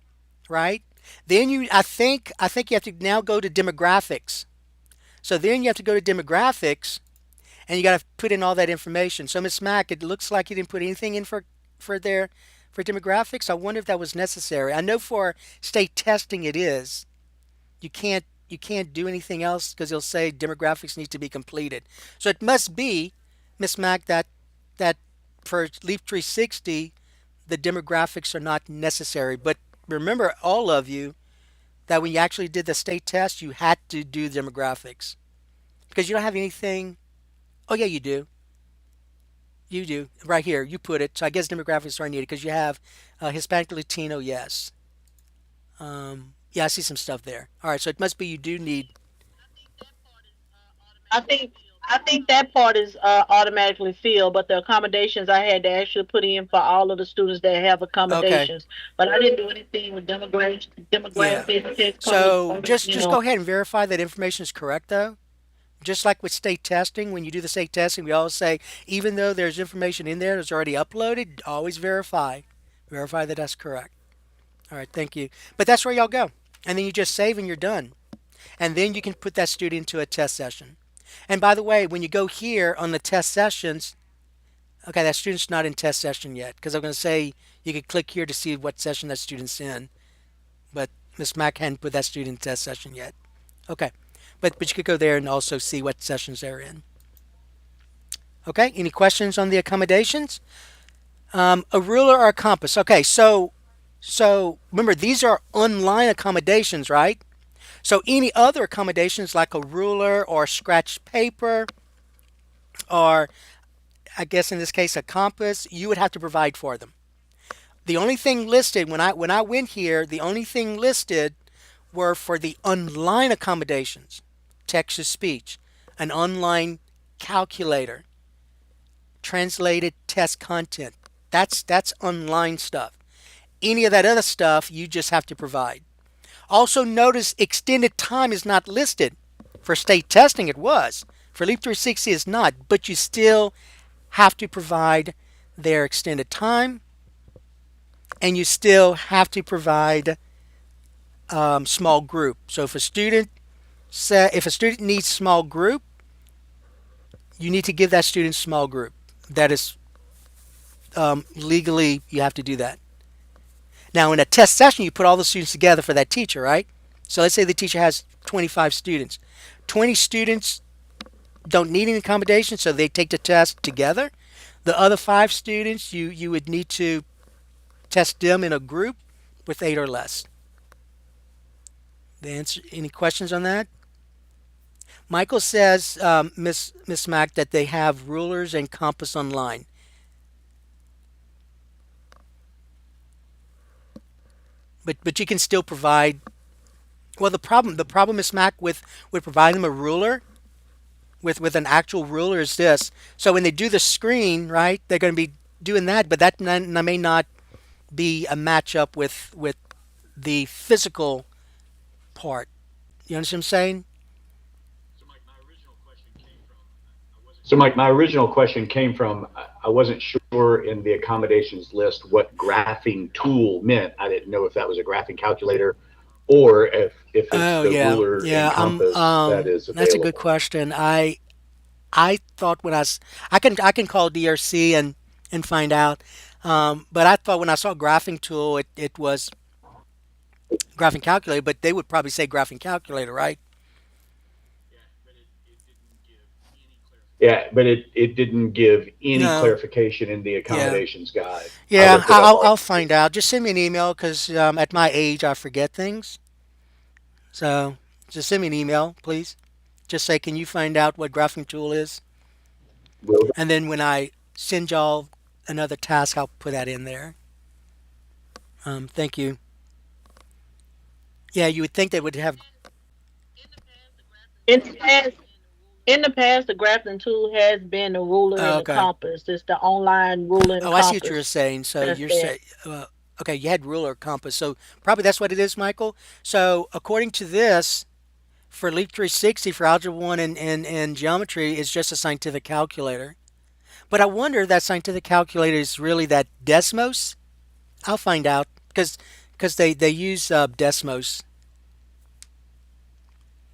right? Then I think you have to now go to demographics. So then you have to go to demographics and you got to put in all that information. So Miss Mack, it looks like you didn't put anything in for their for demographics. I wonder if that was necessary. I know for state testing it is. You can't do anything else because it'll say demographics need to be completed. So it must be, Miss Mack, that for Leap 360 the demographics are not necessary. But remember, all of you, that when you actually did the state test, you had to do demographics because you don't have anything. Oh yeah, you do. You do right here. You put it. So I guess demographics are needed because you have Hispanic, Latino. Yes. Yeah, I see some stuff there. All right, so it must be you do need. I think I think that part is automatically filled, but the accommodations I had to actually put in for all of the students that have Okay. accommodations. But I didn't do anything with Yeah. demographics, test So coming, just go ahead and verify that information is correct, though. Just like with state testing, when you do the state testing, we always say even though there's information in there that's already uploaded, always verify. Verify that that's correct. All right, thank you. But that's where y'all go, and then you just save and you're done. And then you can put that student into a test session. And by the way, when you go here on the test sessions, okay, that student's not in test session yet because I'm going to say you could click here to see what session that student's in, but Miss Mack hadn't put that student in test session yet. Okay, but you could go there and also see what sessions they're in. Okay, any questions on the accommodations? A ruler or a compass. Okay, so remember these are online accommodations, right? So any other accommodations like a ruler or scratch paper or I guess in this case a compass, you would have to provide for them. The only thing listed when I went here, the only thing listed were for the online accommodations, text to speech, an online calculator, translated test content. That's online stuff. Any of that other stuff you just have to provide. Also notice extended time is not listed. For state testing it was. For Leap 360 it's not, but you still have to provide their extended time and you still have to provide small group. So if a student needs small group, you need to give that student small group. That is legally you have to do that. Now in a test session, you put all the students together for that teacher, right? So let's say the teacher has 25 students. 20 students don't need any accommodation, so they take the test together. The other 5 students, you would need to test them in a group with 8 or less. The answer, any questions on that? Michael says, Miss Mack, that they have rulers and compass online. But you can still provide. Well, the problem, Miss Mack, with providing them a ruler with an actual ruler is this. So when they do the screen, right, they're going to be doing that, but that may not be a matchup with the physical part. You understand what I'm saying? So my original question came from I wasn't sure in the accommodations list what graphing tool meant. I didn't know if that was a graphing calculator or if it's Oh the yeah, ruler yeah. and compass that is That's a good available. question. I thought when I can call DRC and find out. But I thought when I saw graphing tool, it was graphing calculator, but they would probably say graphing calculator, right? Yeah, but it didn't give any No. clarification in the Yeah. accommodations guide. I Yeah. looked it up I'll already. find out. Just send me an email because at my age I forget things. So just send me an email, please. Just say, can you find out what graphing tool is? Will, And then when I send y'all another task, I'll put that in there. Thank you. Yeah, you would think they would have. In the past, in the past, the grafting tool has been the ruler Oh, and the okay. compass. It's the online ruler and Oh, I see what you were compass. saying. So That's you're that. saying, okay, you had ruler compass. So probably that's what it is, Michael. So according to this, for Leap 360 for Algebra 1 and Geometry, it's just a scientific calculator. But I wonder if that scientific calculator is really that Desmos. I'll find out because they use Desmos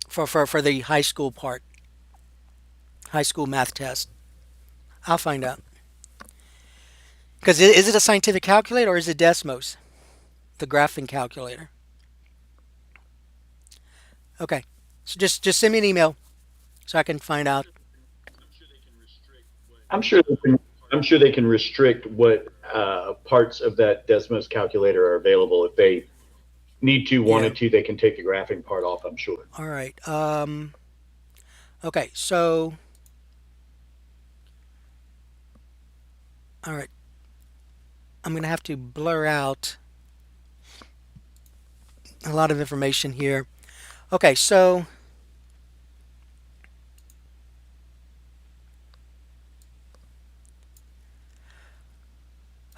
for the high school part, high school math test. I'll find out. Because is it a scientific calculator or is it Desmos, the graphing calculator? Okay. So just send me an email so I can find out. I'm sure they can, I'm sure they can restrict what parts of that Desmos calculator are available. If they need to, Yeah. wanted to, they can take the graphing part off, I'm sure. All right. Okay. So, all right. I'm gonna have to blur out a lot of information here. Okay. So,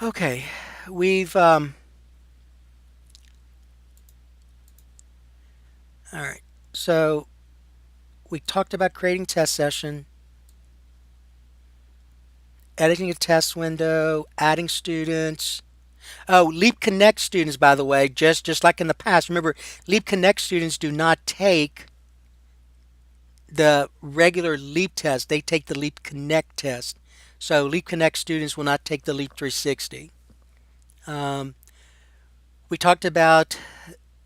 okay. We've all right. So we talked about creating test session, editing a test window, adding students. Oh, Leap Connect students, by the way, just like in the past. Remember, Leap Connect students do not take the regular Leap test. They take the Leap Connect test. So Leap Connect students will not take the Leap 360. Um, we talked about,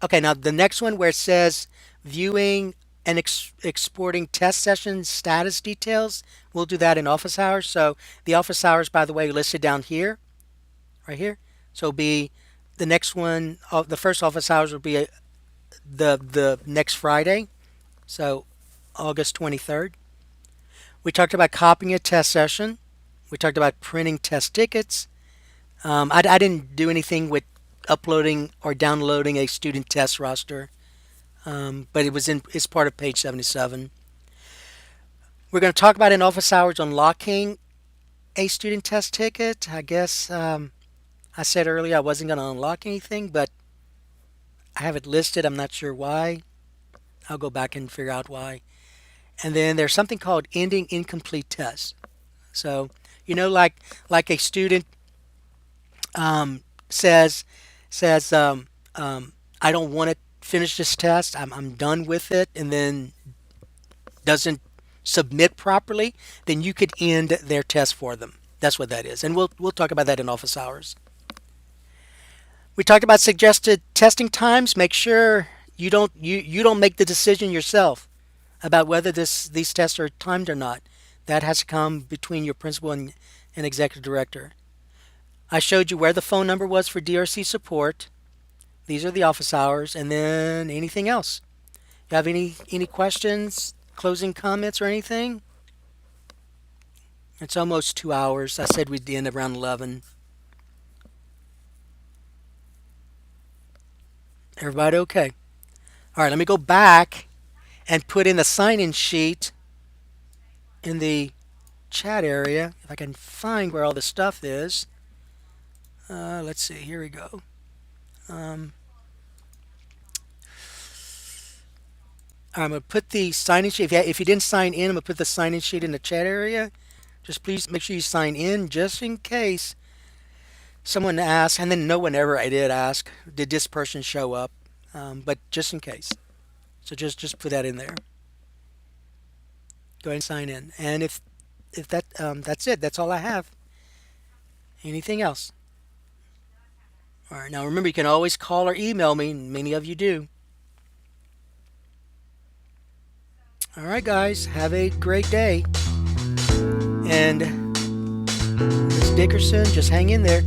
okay, now the next one where it says viewing and exporting test session status details, we'll do that in office hours. So the office hours, by the way, listed down here, right here. So it'll be the next one, the first office hours will be the next Friday. So August 23rd. We talked about copying a test session. We talked about printing test tickets. I didn't do anything with uploading or downloading a student test roster, but it's part of page 77. We're going to talk about in office hours unlocking a student test ticket. I guess I said earlier I wasn't going to unlock anything, but I have it listed. I'm not sure why. I'll go back and figure out why. And then there's something called ending incomplete tests. So, like a student says says I don't want to finish this test. I'm done with it, and then doesn't submit properly, then you could end their test for them. That's what that is, and we'll talk about that in office hours. We talked about suggested testing times. Make sure you don't make the decision yourself about whether these tests are timed or not. That has to come between your principal and executive director. I showed you where the phone number was for DRC support. These are the office hours, and then anything else. You have any questions, closing comments, or anything? It's almost 2 hours. I said we'd end around 11. Everybody okay? All right, let me go back and put in the sign-in sheet in the chat area if I can find where all the stuff is. Let's see. Here we go. Um, I'm gonna put the sign-in sheet. If you didn't sign in, I'm gonna put the sign-in sheet in the chat area. Just please make sure you sign in, just in case someone asks. And then no one ever I did ask, did this person show up? But just in case. So just put that in there. Go ahead and sign in. And if that's it. That's all I have. Anything else? All right. Now remember, you can always call or email me. Many of you do. All right, guys. Have a great day. And Ms. Dickerson, just hang in there.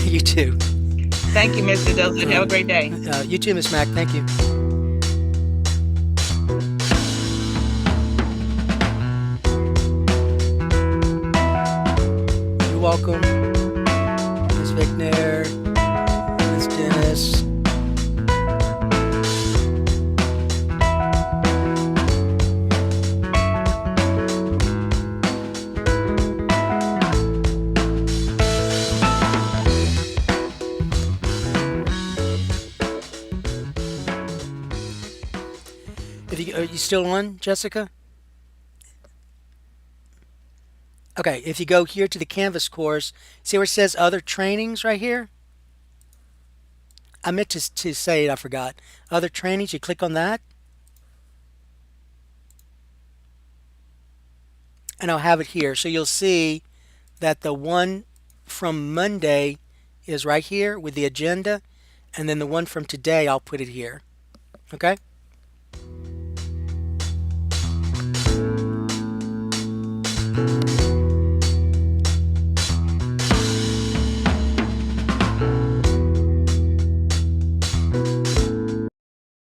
You too. Thank you, Mr. Dudley. Have a great day. You too, Miss Mack. Thank you. Are you still on, Jessica? Okay, if you go here to the Canvas course, see where it says other trainings right here? I meant to say it, I forgot. Other trainings, you click on that, and I'll have it here. So you'll see that the one from Monday is right here with the agenda, and then the one from today, I'll put it here. Okay?